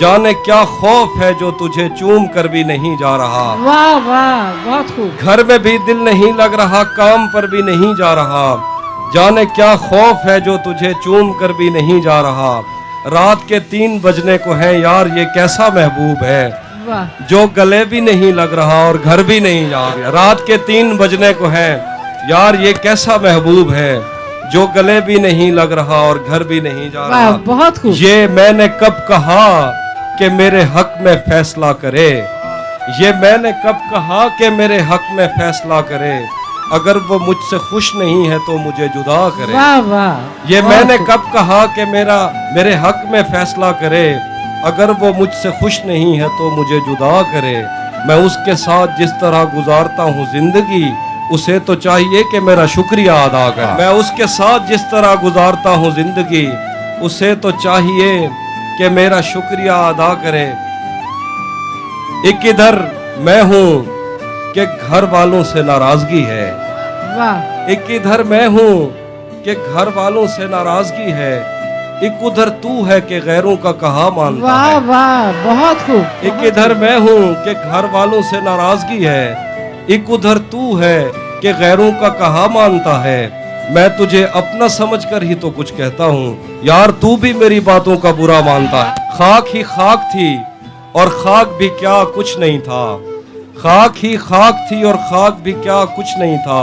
जाने क्या खौफ है जो तुझे चूम कर भी नहीं जा रहा। वाह वाह, बहुत खूब। घर में भी दिल नहीं लग रहा, काम पर भी नहीं जा रहा। जाने क्या खौफ है जो तुझे चूम कर भी नहीं जा रहा। रात के 3 बजने को है यार, ये कैसा महबूब है वाह, जो गले भी नहीं लग रहा और घर भी नहीं जा रहा। रात के 3 बजने को है यार, ये कैसा महबूब है जो गले भी नहीं लग रहा और घर भी नहीं जा वाह, रहा। बहुत खूब। ये मैंने कब कहा कि मेरे हक में फैसला करे, ये मैंने कब कहा कि मेरे हक में फैसला करे। अगर वो मुझसे खुश नहीं है तो मुझे जुदा करे। वाह वाह, ये बहुत मैंने खूब। कब कहा कि मेरे हक में फैसला करे। अगर वो मुझसे खुश नहीं है तो मुझे जुदा करे। मैं उसके साथ जिस तरह गुजारता हूँ जिंदगी, उसे तो चाहिए कि मेरा शुक्रिया अदा करे। मैं उसके साथ जिस तरह गुजारता हूँ जिंदगी, उसे तो चाहिए कि मेरा शुक्रिया अदा करे। एक इधर मैं हूँ कि घर वालों से नाराजगी है, वाह, एक इधर मैं हूँ कि घर वालों से नाराजगी है। एक उधर तू है कि गैरों का कहा मानता वाह है। वाह, बहुत खूब। एक इधर मैं हूँ कि घर वालों से नाराजगी है, एक उधर तू है कि गैरों का कहा मानता है। मैं तुझे अपना समझकर ही तो कुछ कहता हूँ यार, तू भी मेरी बातों का बुरा मानता है। खाक ही खाक थी और खाक भी क्या कुछ नहीं था, खाक ही खाक थी और खाक भी क्या कुछ नहीं था।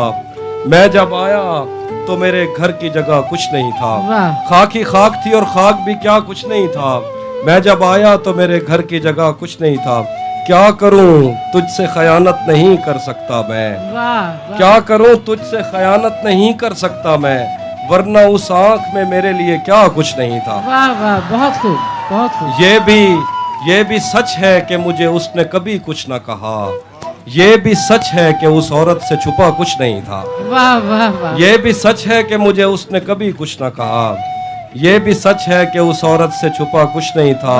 मैं जब आया तो मेरे घर की जगह कुछ नहीं था। वाह, खाक ही खाक थी और खाक भी क्या कुछ नहीं था। मैं जब आया तो मेरे घर की जगह कुछ नहीं था। क्या करूं तुझसे खयानत नहीं कर सकता मैं, वाह वाह, क्या करूं तुझसे खयानत नहीं कर सकता मैं, वरना उस आंख में मेरे लिए क्या कुछ नहीं था। वाह वाह, बहुत खूब, बहुत खूब। ये भी सच है कि मुझे उसने कभी कुछ न कहा, ये भी सच है कि उस औरत से छुपा कुछ नहीं था। वाह वाह वाह, ये भी सच है कि मुझे उसने कभी कुछ न कहा, ये भी सच है कि उस औरत से छुपा कुछ नहीं था।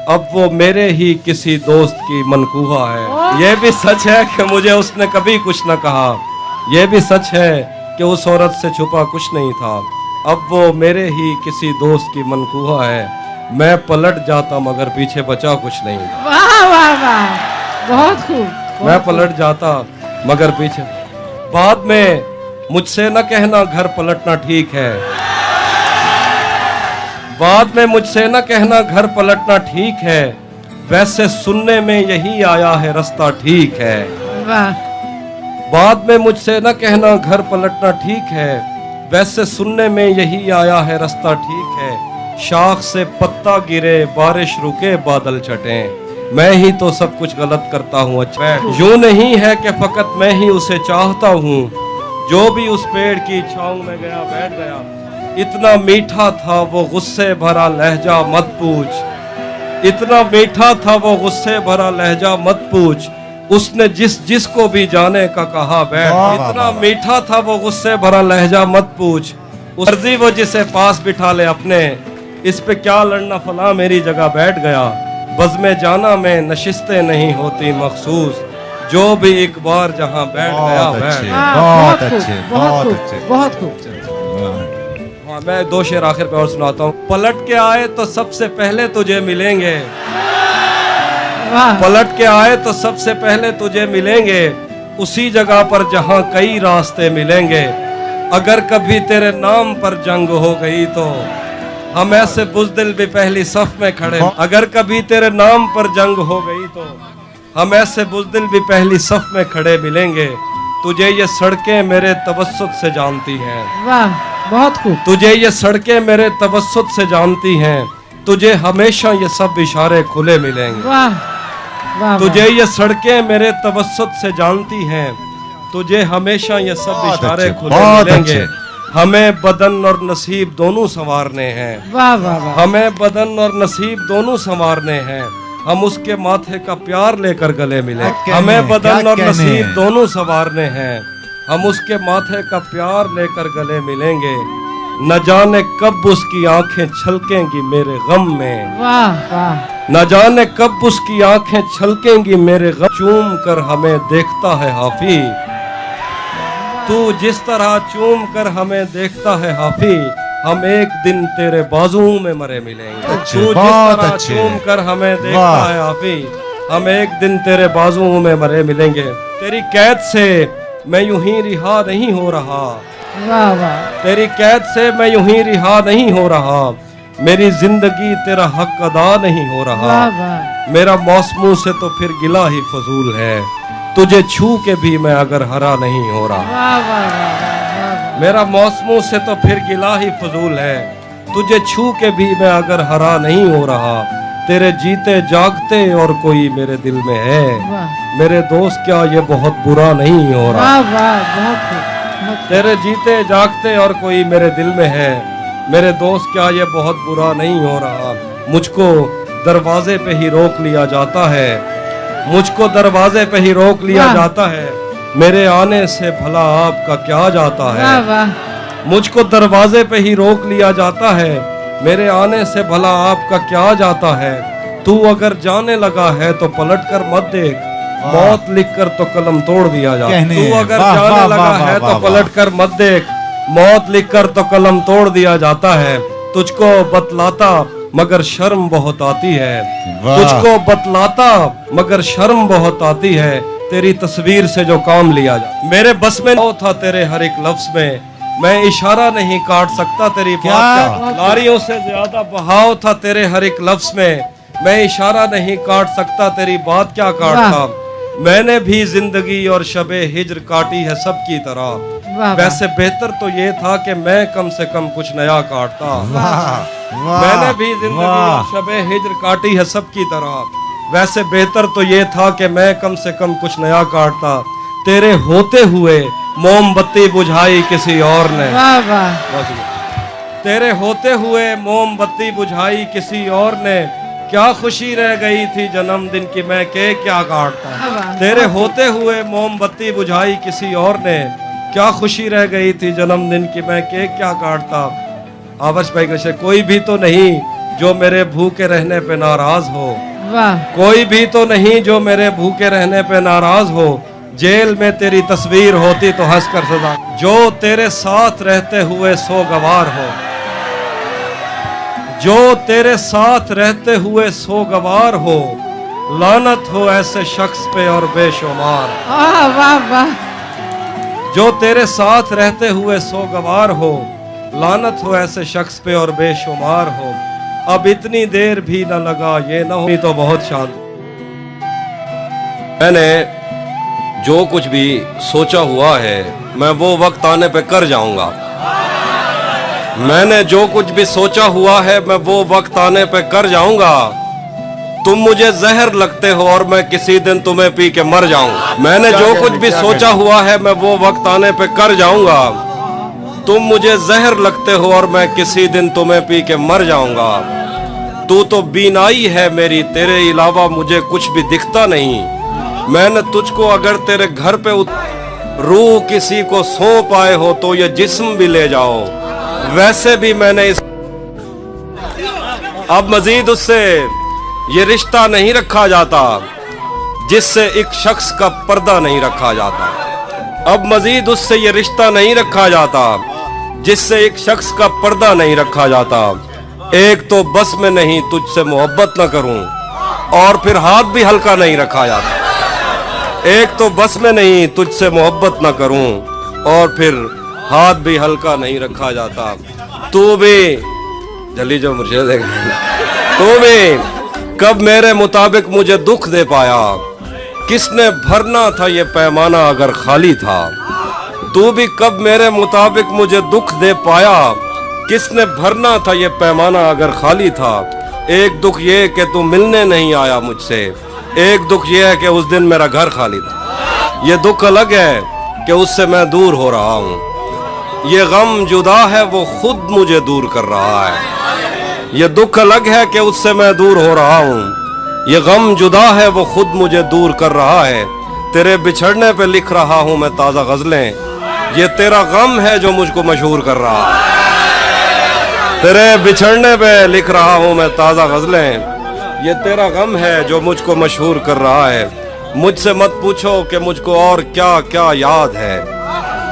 अब वो मेरे ही किसी दोस्त की मनकूहा है। ये भी सच है कि मुझे उसने कभी कुछ न कहा, ये भी सच है कि उस औरत से छुपा कुछ नहीं था। अब वो मेरे ही किसी दोस्त की मनकूहा है। मैं पलट जाता मगर पीछे बचा कुछ नहीं था। वाह वाह वाह, बहुत खूब। मैं पलट जाता मगर पीछे। बाद में मुझसे न कहना घर पलटना ठीक है, बाद में मुझसे न कहना घर पलटना ठीक है, वैसे सुनने में यही आया है रास्ता ठीक है। वाह, बाद में मुझसे न कहना घर पलटना ठीक है, वैसे सुनने में यही आया है रास्ता ठीक है। शाख से पत्ता गिरे बारिश रुके बादल छटे, मैं ही तो सब कुछ गलत करता हूँ। अच्छा यूं नहीं है कि फकत मैं ही उसे चाहता हूँ, जो भी उस पेड़ की छांव में गया बैठ गया। इतना मीठा था वो गुस्से भरा लहजा मत पूछ, इतना मीठा था वो गुस्से भरा लहजा मत पूछ, उसने जिसको भी जाने का कहा बैठ। इतना मीठा था वो गुस्से भरा लहजा मत पूछ, मर्जी वो जिसे पास बिठा ले अपने, इस पे क्या लड़ना फला मेरी जगह बैठ गया। बज़्म जाना में नशिस्तें नहीं होती मखसूस, जो भी एक बार जहां बैठ गया बैठ। बहुत अच्छे, बहुत अच्छे, बहुत खूब। हाँ, मैं दो शेर आखिर पे और सुनाता हूँ। पलट के आए तो सबसे पहले तुझे मिलेंगे, वाह, पलट के आए तो सबसे पहले तुझे मिलेंगे, उसी जगह पर जहां कई रास्ते मिलेंगे। अगर कभी तेरे नाम पर जंग हो गई तो हम ऐसे बुज़दिल भी पहली सफ में खड़े। अगर कभी तेरे नाम पर जंग हो गई तो हम ऐसे बुज़दिल भी पहली सफ में खड़े मिलेंगे। तुझे ये सड़कें मेरे तबस्सुत से जानती हैं, वाह, बहुत खूब। तुझे ये सड़कें मेरे तबस्सुत से जानती हैं, तुझे हमेशा ये सब इशारे खुले मिलेंगे। वाह वाह, तुझे ये सड़कें मेरे तबस्सुत से जानती हैं, तुझे हमेशा ये सब इशारे खुले मिलेंगे। हमें बदन और नसीब दोनों संवारने हैं, वाह वाह वाह, हमें बदन और नसीब दोनों संवारने हैं, हम उसके माथे का प्यार लेकर गले मिले। हमें बदन और नसीब दोनों संवारने हैं, हम उसके माथे का प्यार लेकर गले मिलेंगे। न जाने कब उसकी आंखें छलकेंगी मेरे गम में, वाह वाह, न जाने कब उसकी आंखें छलकेंगी मेरे गम। चूम कर हमें देखता है हाफी, तू जिस तरह चूम कर हमें देखता है हाफी, हम एक दिन तेरे बाजू में मरे मिलेंगे। तू जिस तरह चूम कर हमें देखता है हाफी, हम एक दिन तेरे बाजू में मरे मिलेंगे। तेरी कैद से मैं यूं ही रिहा नहीं हो रहा, वाह वाह, तेरी कैद से मैं यूं ही रिहा नहीं हो रहा, मेरी जिंदगी तेरा हक अदा नहीं हो रहा। वाह वाह, मेरा मौसमों से तो फिर गिला ही फजूल है, तुझे छू के भी मैं अगर हरा नहीं हो रहा। वाह वाह वाह, मेरा मौसमों से तो फिर गिला ही फजूल है, तुझे छू के भी मैं अगर हरा नहीं हो रहा। तेरे जीते जागते और कोई मेरे दिल में है, वाह मेरे दोस्त क्या ये बहुत बुरा नहीं हो रहा। वाह वाह, बहुत खूब। तेरे जीते जागते और कोई मेरे दिल में है, मेरे दोस्त क्या ये बहुत बुरा नहीं हो रहा। मुझको दरवाजे पे ही रोक लिया जाता है, मुझको दरवाजे पे ही रोक लिया जाता है, मेरे आने से भला आपका क्या जाता है। वाह वाह, मुझको दरवाजे पे ही रोक लिया जाता है, मेरे आने से भला आपका क्या जाता है। तू अगर जाने लगा है तो पलट कर मत देख, मौत लिखकर तो कलम तोड़ दिया जाता। तू अगर जाने लगा है तो पलट कर मत देख, मौत लिखकर तो कलम तोड़ दिया जाता है। तुझको बतलाता मगर शर्म बहुत आती है, तुझको बतलाता मगर शर्म बहुत आती है, तेरी तस्वीर से जो काम लिया जा। मेरे बस में न था तेरे हर एक लफ्ज में, मैं इशारा नहीं काट सकता तेरी बात का। लारियों से ज्यादा बहाव था तेरे हर एक लफ्ज में, मैं इशारा नहीं काट सकता तेरी बात क्या काटता। मैंने भी जिंदगी और शबे हिज्र काटी है सबकी तरह, वैसे बेहतर तो ये था कि मैं कम से कम कुछ नया काटता। मैंने भी जिंदगी और शबे हिज्र काटी है सबकी तरह, वैसे बेहतर तो ये था कि मैं कम से कम कुछ नया काटता। तेरे होते हुए मोमबत्ती बुझाई किसी और ने, वाह वाह, तेरे होते हुए मोमबत्ती बुझाई किसी और ने, क्या खुशी रह गई थी जन्मदिन की मैं केक क्या काटता। तेरे होते हुए मोमबत्ती बुझाई किसी और ने, क्या खुशी रह गई थी जन्मदिन की मैं केक क्या काटता। आवर्ष भाई कृष्ण, कोई भी तो नहीं जो मेरे भूखे रहने पे नाराज हो। वाह कोई भी तो नहीं जो मेरे भूखे रहने पे नाराज हो। जेल में तेरी तस्वीर होती तो हंस कर सजा। जो तेरे साथ रहते हुए सोगवार हो, जो तेरे साथ रहते हुए सोगवार हो, लानत हो ऐसे शख्स पे और बेशुमार। वाह वाह वाह। जो तेरे साथ रहते हुए सोगवार हो, लानत हो ऐसे शख्स पे और बेशुमार हो। अब इतनी देर भी न लगा ये न हो तो बहुत शांत। मैंने जो कुछ भी सोचा हुआ है मैं वो वक्त आने पे कर जाऊंगा। मैंने जो कुछ भी सोचा हुआ है मैं वो वक्त आने पे कर जाऊंगा। तुम मुझे जहर लगते हो और मैं किसी दिन तुम्हें पी के मर जाऊंगा। मैंने जो कुछ भी सोचा हुआ है मैं वो वक्त आने पे कर जाऊंगा। तुम मुझे जहर लगते हो और मैं किसी दिन तुम्हें पी के मर जाऊंगा। तू तो बीनाई है मेरी, तेरे अलावा मुझे कुछ भी दिखता नहीं। मैंने तुझको अगर तेरे घर पे रूह किसी को सौंप आए हो तो ये जिस्म भी ले जाओ। वैसे भी मैंने इस अब मजीद उससे ये रिश्ता नहीं रखा जाता जिससे एक शख्स का पर्दा नहीं रखा जाता। अब मजीद उससे ये रिश्ता नहीं रखा जाता जिससे एक शख्स का पर्दा नहीं रखा जाता। एक तो बस में नहीं तुझसे मोहब्बत न करूं और फिर हाथ भी हल्का नहीं रखा जाता। एक तो बस में नहीं तुझसे मोहब्बत न करूं और फिर हाथ भी हल्का नहीं रखा जाता। तू भी जल्दी जो मुझे देख, तू भी कब मेरे मुताबिक मुझे दुख दे पाया। किसने भरना था ये पैमाना अगर खाली था। तू भी कब मेरे मुताबिक मुझे दुख दे पाया। किसने भरना था ये पैमाना अगर खाली था। एक दुख ये कि तू मिलने नहीं आया मुझसे। एक दुख ये है कि उस दिन मेरा घर खाली था। ये दुख अलग है कि उससे मैं दूर हो रहा हूँ। ये गम जुदा है वो खुद मुझे दूर कर रहा है। ये दुख अलग है कि उससे मैं दूर हो रहा हूँ। ये गम जुदा है वो खुद मुझे दूर कर रहा है। तेरे बिछड़ने पे लिख रहा हूँ मैं ताज़ा गज़लें। ये तेरा गम है जो मुझको मशहूर कर रहा है। तेरे बिछड़ने पे लिख रहा हूँ मैं ताज़ा गज़लें। ये तेरा गम है जो मुझको मशहूर कर रहा है। मुझसे मत पूछो कि मुझको और क्या क्या याद है।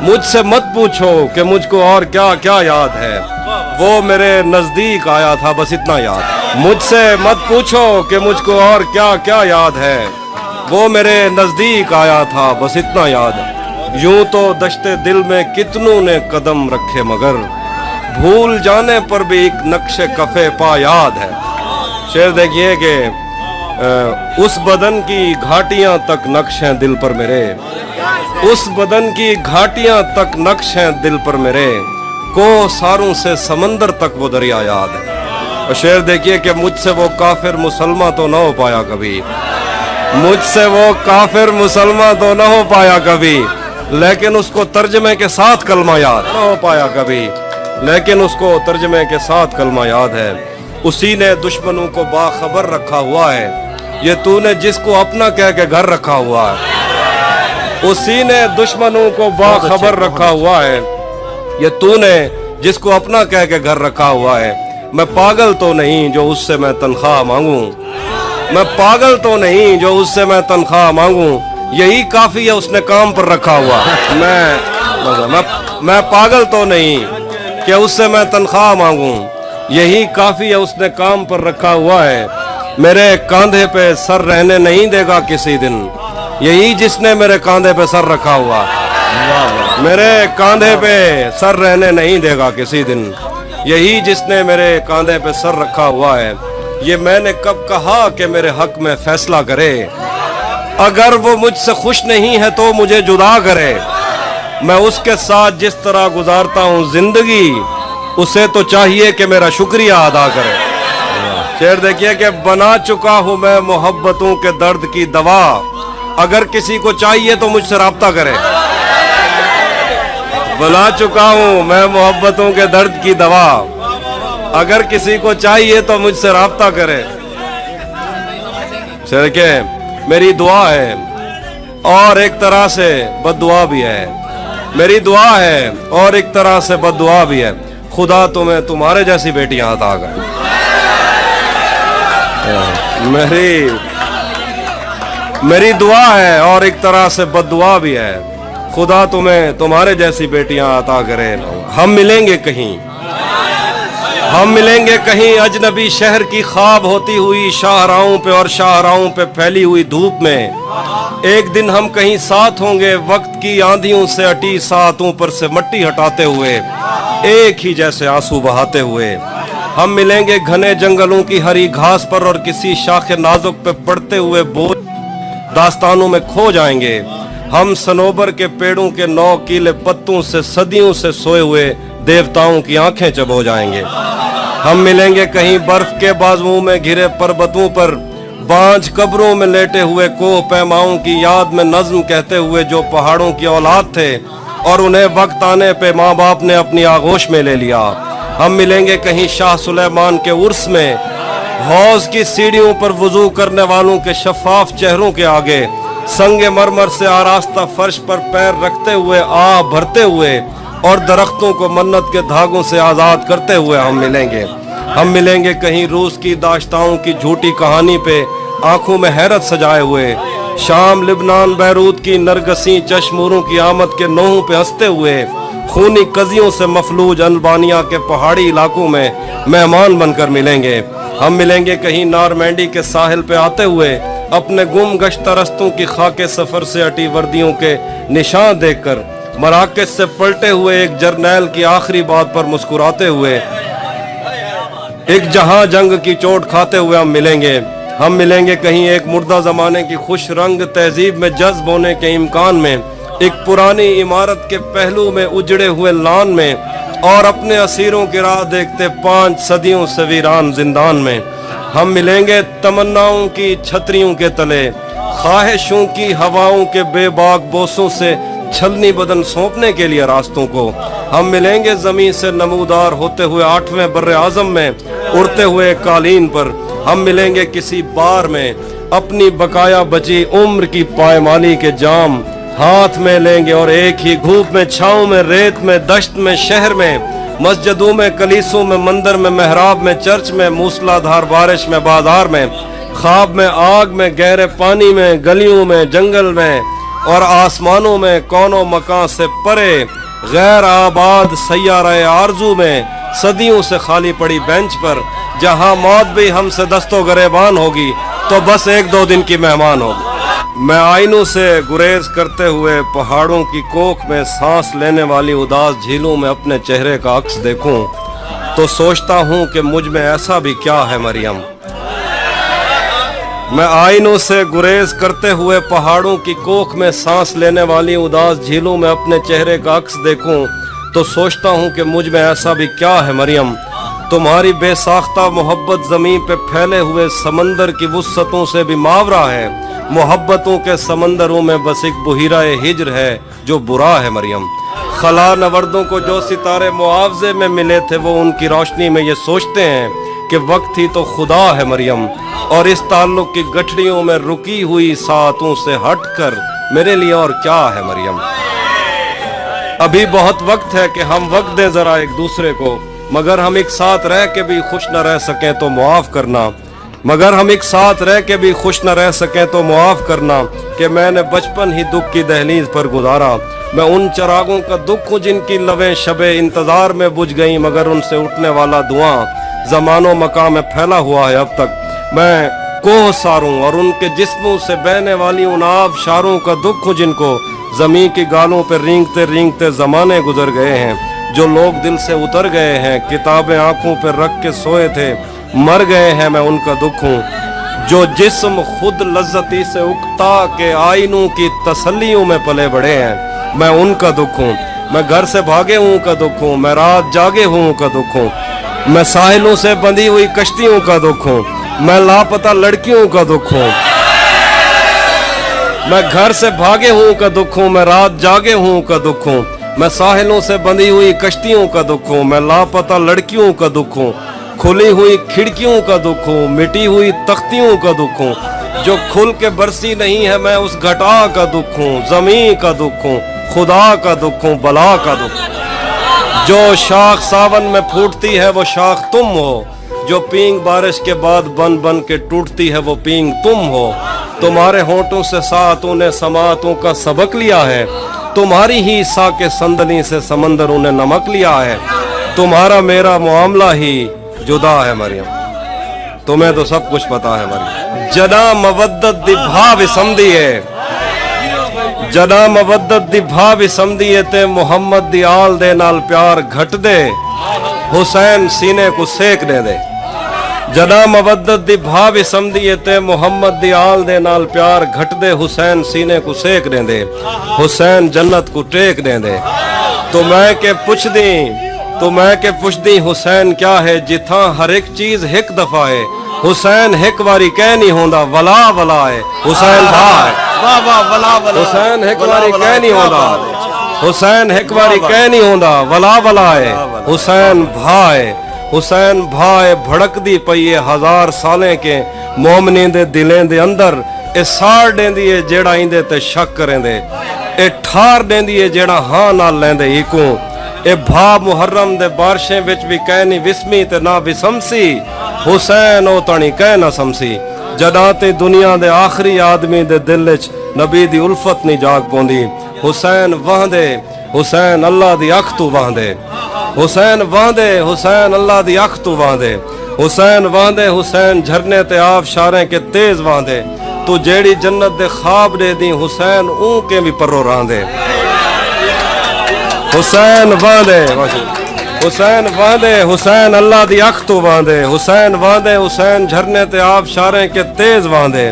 मुझसे मत पूछो कि मुझको और क्या क्या याद है। वो मेरे नजदीक आया था बस इतना याद है। मुझसे मत पूछो कि मुझको और क्या क्या याद है। वो मेरे नजदीक आया था बस इतना याद है। यूं तो दश्ते दिल में कितनों ने कदम रखे मगर भूल जाने पर भी एक नक्शे कफे पा याद है। शेर देखिए कि उस बदन की घाटियां तक नक्श हैं दिल पर मेरे। उस बदन की घाटियां तक नक्श हैं दिल पर मेरे। को सारों से समंदर तक वो दरिया याद है। और शेर देखिए कि मुझसे वो काफिर मुसलमान तो ना हो पाया कभी। मुझसे वो काफिर मुसलमान तो ना हो पाया कभी, लेकिन उसको तर्जमे के साथ कलमा याद ना हो पाया कभी, लेकिन उसको तर्जमे के साथ कलमा याद है। उसी ने दुश्मनों को बाखबर रखा हुआ है। ये तूने जिसको अपना कह के घर रखा हुआ है। उसी ने दुश्मनों को बाखबर रखा हुआ है। ये तूने जिसको अपना कह के घर रखा हुआ है। मैं पागल तो नहीं जो उससे मैं तनख्वाह मांगूं। मैं पागल तो नहीं जो उससे मैं तनख्वाह मांगूं। यही काफी है उसने काम पर रखा हुआ। मैं पागल तो नहीं कि उससे मैं तनख्वाह मांगूं। यही काफी है उसने काम पर रखा हुआ है। मेरे कांधे पे सर रहने नहीं देगा किसी दिन। यही जिसने मेरे कांधे पे सर रखा हुआ। मेरे कांधे पे सर रहने नहीं देगा किसी दिन। यही जिसने मेरे कांधे पे सर रखा हुआ है। ये मैंने कब कहा कि मेरे हक में फैसला करे। अगर वो मुझसे खुश नहीं है तो मुझे जुदा करे। मैं उसके साथ जिस तरह गुजारता हूँ जिंदगी, उसे तो चाहिए कि मेरा शुक्रिया अदा करे। शेर देखिए कि बना चुका हूँ मैं मोहब्बतों के दर्द की दवा। अगर किसी को चाहिए तो मुझसे राब्ता करे। बना चुका हूँ मैं मोहब्बतों के दर्द की दवा। अगर किसी को चाहिए तो मुझसे राब्ता करे। शेर के मेरी दुआ है और एक तरह से बद्दुआ भी है। मेरी दुआ है और एक तरह से बद्दुआ भी है। खुदा तुम्हें तुम्हारे जैसी बेटियां अता करे। मेरी दुआ है और एक तरह से बद्दुआ भी है। खुदा तुम्हें तुम्हारे जैसी बेटियां अता करे। हम मिलेंगे कहीं अजनबी शहर की ख्वाब होती हुई शाहराहों पे और शाहराहों पे फैली हुई धूप में। एक दिन हम कहीं साथ होंगे वक्त की आंधियों से अटी सातों पर से मट्टी हटाते हुए, एक ही जैसे आंसू बहाते हुए। हम मिलेंगे घने जंगलों की हरी घास पर और किसी शाखे नाजुक पे पड़ते हुए बोझ दास्तानों में खो जाएंगे। हम सनोबर के पेड़ों के 9 कीले पत्तों से सदियों से सोए हुए देवताओं की आंखें चबो जाएंगे। हम मिलेंगे कहीं बर्फ के बाजुओं में घिरे पर्वतों पर बांझ कब्रों में लेटे हुए कोह पैमाओं की याद में नज्म कहते हुए जो पहाड़ों की औलाद थे और उन्हें वक्त आने पे माँ बाप ने अपनी आगोश में ले लिया। हम मिलेंगे कहीं शाह सुलेमान के उर्स में हौज की सीढ़ियों पर वुजू करने वालों के शफाफ चेहरों के आगे संगे मरमर से आरास्ता फर्श पर पैर रखते हुए आह भरते हुए और दरख्तों को मन्नत के धागों से आज़ाद करते हुए हम मिलेंगे कहीं रूस की दाश्ताओं की झूठी कहानी पे आंखों में हैरत सजाए हुए, शाम लिबनान बैरूत की नरगसी चश्मूरों की आमद के नोहों पे हंसते हुए, खूनी कजियों से मफलूज अल्बानिया के पहाड़ी इलाकों में मेहमान बनकर मिलेंगे। हम मिलेंगे कहीं नारमैंडी के साहिल पे आते हुए अपने गुम गश्त रस्तों की खाके सफर से अटी वर्दियों के निशान देखकर, मराकश से पलटे हुए एक जर्नैल की आखिरी बात पर मुस्कुराते हुए, एक जहां जंग की चोट खाते हुए हम मिलेंगे कहीं एक मुर्दा जमाने की खुश रंग तहजीब में जज्ब होने के इम्कान में, एक पुरानी इमारत के पहलू में उजड़े हुए लान में और अपने असीरों की राह देखते 5 सदियों से वीरान जिंदान में। हम मिलेंगे तमन्नाओं की छतरियों के तले, ख्वाहिशों की हवाओं के बेबाक बोसों से छलनी बदन सौंपने के लिए रास्तों को। हम मिलेंगे जमीन से नमूदार होते हुए 8वें बर्रे आजम में उड़ते हुए कालीन पर। हम मिलेंगे किसी बार में अपनी बकाया बची उम्र की पायमाली के जाम हाथ में लेंगे और एक ही धूप में छाँव में रेत में दश्त में शहर में मस्जिदों में कलीसों में मंदिर में मेहराब में चर्च में मूसलाधार बारिश में बाजार में ख्वाब में आग में गहरे पानी में गलियों में जंगल में और आसमानों में कौनो मकान से परे गैर आबाद सैयारे आरजू में सदियों से खाली पड़ी बेंच पर जहां मौत भी हमसे दस्तो गरेबान होगी तो बस 1-2 दिन की मेहमान होगी। मैं आईनों से गुरेज करते हुए पहाड़ों की कोख में सांस लेने वाली उदास झीलों में अपने चेहरे का अक्स देखूं तो सोचता हूं कि मुझ में ऐसा भी क्या है मरियम। मैं आईनों से गुरेज करते हुए पहाड़ों की कोख में सांस लेने वाली उदास झीलों में अपने चेहरे का अक्स देखूं तो सोचता हूं कि मुझ में ऐसा भी क्या है मरियम। तुम्हारी बेसाख्ता मोहब्बत जमीन पे फैले हुए समंदर की वुस्सतों से भी मावरा है। मोहब्बतों के समंदरों में बस एक बुहिरा हिज्र है जो बुरा है मरियम। खला नवर्दों को जो सितारे मुआवजे में मिले थे वो उनकी रोशनी में ये सोचते हैं कि वक्त ही तो खुदा है मरियम। और इस ताल्लुक की गठरियों में रुकी हुई सातों से हटकर मेरे लिए और क्या है मरियम। अभी बहुत वक्त है कि हम वक्त दें जरा एक दूसरे को, मगर हम एक साथ रह के भी खुश न रह सकें तो मुआफ करना। मगर हम एक साथ रह के भी खुश न रह सकें तो मुआफ करना कि मैंने बचपन ही दुख की दहलीज पर गुजारा। मैं उन चरागों का दुख हूँ जिनकी लवें शबे इंतजार में बुझ गई, मगर उनसे उठने वाला धुआं जमानो मकाम में फैला हुआ है अब तक। मैं कोह सारों और उनके जिस्मों से बहने वाली उन आब शारों का दुख हूँ जिनको जमीन की गालों पर रेंगते रेंगते जमाने गुजर गए हैं। जो लोग दिल से उतर गए हैं, किताबें आंखों पर रख के सोए थे, मर गए हैं, मैं उनका दुख हूँ। जो जिस्म खुद लज्जती से उकता के आईनों की तसल्लियों में पले बड़े हैं, मैं उनका दुख हूँ। मैं घर से भागे हूँ का दुख हूँ, मैं रात जागे हूँ का दुख हूँ। मैं साहिलों से बंधी हुई कश्तियों का दुख हूँ, मैं लापता लड़कियों का दुख हूँ। मैं घर से भागे हूँ का दुख हूँ, मैं रात जागे हूँ का दुख हूँ। मैं साहिलों से बंधी हुई कश्तियों का दुख हूँ, मैं लापता लड़कियों का दुख हूँ। खुली हुई खिड़कियों का दुख हूँ, मिटी हुई तख्तियों का दुख हूँ। जो खुल के बरसी नहीं है मैं उस घटा का दुख हूँ। ज़मीं का दुख हूँ, खुदा का दुख हूँ, बला का दुख। जो शाख सावन में फूटती है वो शाख तुम हो, जो पींग बारिश के बाद बन बन के टूटती है वो पींग तुम हो। तुम्हारे होंठों से सातों ने समातों का सबक लिया है, तुम्हारी ही सा के संदनी से समंदरों ने नमक लिया है। तुम्हारा मेरा मामला ही जुदा है मरियम, तुम्हें तो सब कुछ पता है मरियम। जना मवद्दत दी भाव समझिए, जना मवद्दत दी भाव समझिए ते मुहम्मद दी आल दे नाल प्यार घट दे, हुसैन सीने को सेक दे। जना मवद्दत दी भाव समझिए ते मुहम्मद दी आल दे नाल प्यार घट दे, हुसैन सीने को सेक दे, हुसैन जन्नत को टेक दे। तो मैं के पुछ दी हुसैन क्या है, जिथा हर एक चीज एक दफा है। हुसैन एक बारी कह नहीं होंदा वला वला है, हुसैन भा है। वाह वाह वला वला हुसैन एक बारी कह नहीं होंदा, हुसैन एक बारी कह नहीं होंदा वला वला है, हुसैन भा है। हुसैन भाए भड़कदी पई है हजार सालें के मोमनी दे दिलें दे अंदर। ए साड़ देंदी है जेड़ा इंदे ते शक करेंदे, ए ठार देंदी है जेड़ा हां नाल लेंदे इको। ए भा मुहर्रम दे बारिशें विच भी कह नहीं विस्मी ते ना विसमसी, हुसैन ओ तणी कह ना समसी। जदा ते दुनिया दे आखिरी आदमी दे दिल विच नबी दी उल्फत नहीं जाग पौंदी। हुसैन वहदे, हुसैन अल्लाह दी अख तू वहदे, हुसैन वहदे, हुसैन अल्लाह दी अख तू वहदे। हुसैन वहदे, हुसैन झरने ते आप शारे के तेज वहदे। तू जेड़ी जन्नत दे ख्वाब दे दी, हुसैन ऊ के भी परो रांदे। हुसैन वहदे, हुसैन वहदे, हुसैन अल्लाह दी अख तू वहदे। हुसैन वहदे, हुसैन झरने ते आप शारे के तेज वहदे।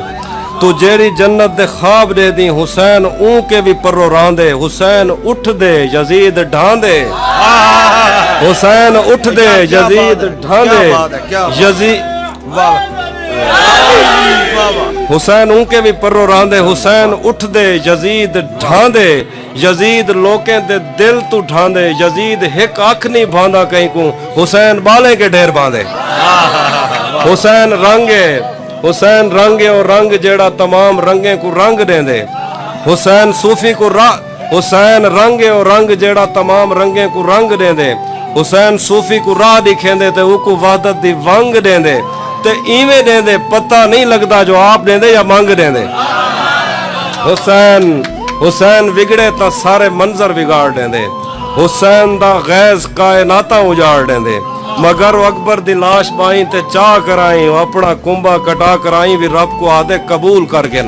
तू जेड़ी जन्नत दे ख्वाब दे दी, हुसैन ऊ के भी परो रांदे। हुसैन उठ दे यजीद ढांदे, हुसैन उठ दे यजीद ढांदे, यजीद हुसैन ऊ के भी परो रांदे। हुसैन उठ दे यजीद ढांदे, यजीद लोकें दे दिल तू ढांदे। यजीद हिक अख नहीं भांदा कहीं को, हुसैन बाले के ढेर बांधे। हुसैन रंगे, हुसैन रंगे और रंग जेड़ा तमाम रंगे को रंग देंदे। हुसैन सूफी को हुसैन रंगे और रंग जेड़ा तमाम रंगे को रंग देंदे। हुसैन सूफी को राह दिखेंदे ते उको वहदत दी वंग देंदे। ते इवें देंदे पता नहीं लगता जो आप देंदे या मंग देंदे। हुसैन हुसैन बिगड़े तो सारे मंजर बिगाड़ देंदे। हुसैन दा गैज कायनाता उजाड़ देंदे। मगर अकबर दी लाश बाई ते चाह कराई, अपना कुंभा कटा कराई भी रब को आदे कबूल करके।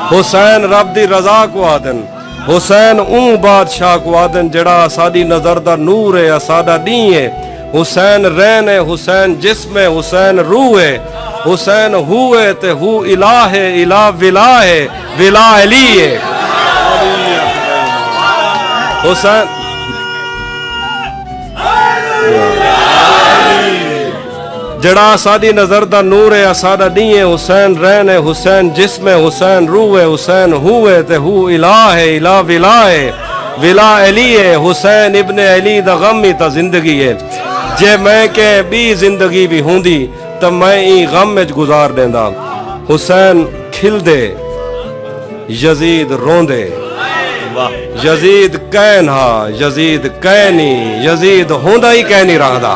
हुसैन रब दी रजा को आदन, हुसैन ऊ बादशाह को आदन जड़ा साडी नजर दा नूर है, साडा नी है। हुसैन रैन है, हुसैन जिस्म है, हुसैन रूह है। हुसैन हु है ते हु इला है, इला विला है, विला अली है। हुसैन जड़ा साडी नजर दा नूर है, साडा नी है। हुसैन रैन है, हुसैन जिस्म है, हुसैन रूह है। हुसैन हु है ते हु इला है, इला विला है, विला अली है। हुसैन इब्ने अली दा गम ही ता जिंदगी है। जे मैं के बी जिंदगी भी होंदी तो मैं ई गम में गुजार देंदा। हुसैन खिलदे, यजीद रोंदे। यजीद कैन हा, यजीद कैनी, यजीद होंदा ही कह नहीं रहा।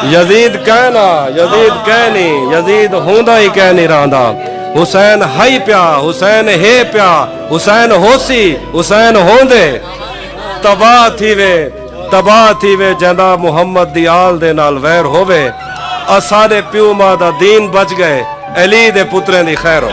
यजीद कहना, यजीद कहनी, यजीद होंदा ही कह नहीं रहा। हुसैन हाई प्या, हुसैन हे प्या, हुसैन होसी, हुसैन होंदे। तबाह थी वे जंदा मुहम्मद दी आल दे नाल वैर होवे। असारे प्यू मां दा दीन बच गए, अली दे पुत्रें दी खैर हो।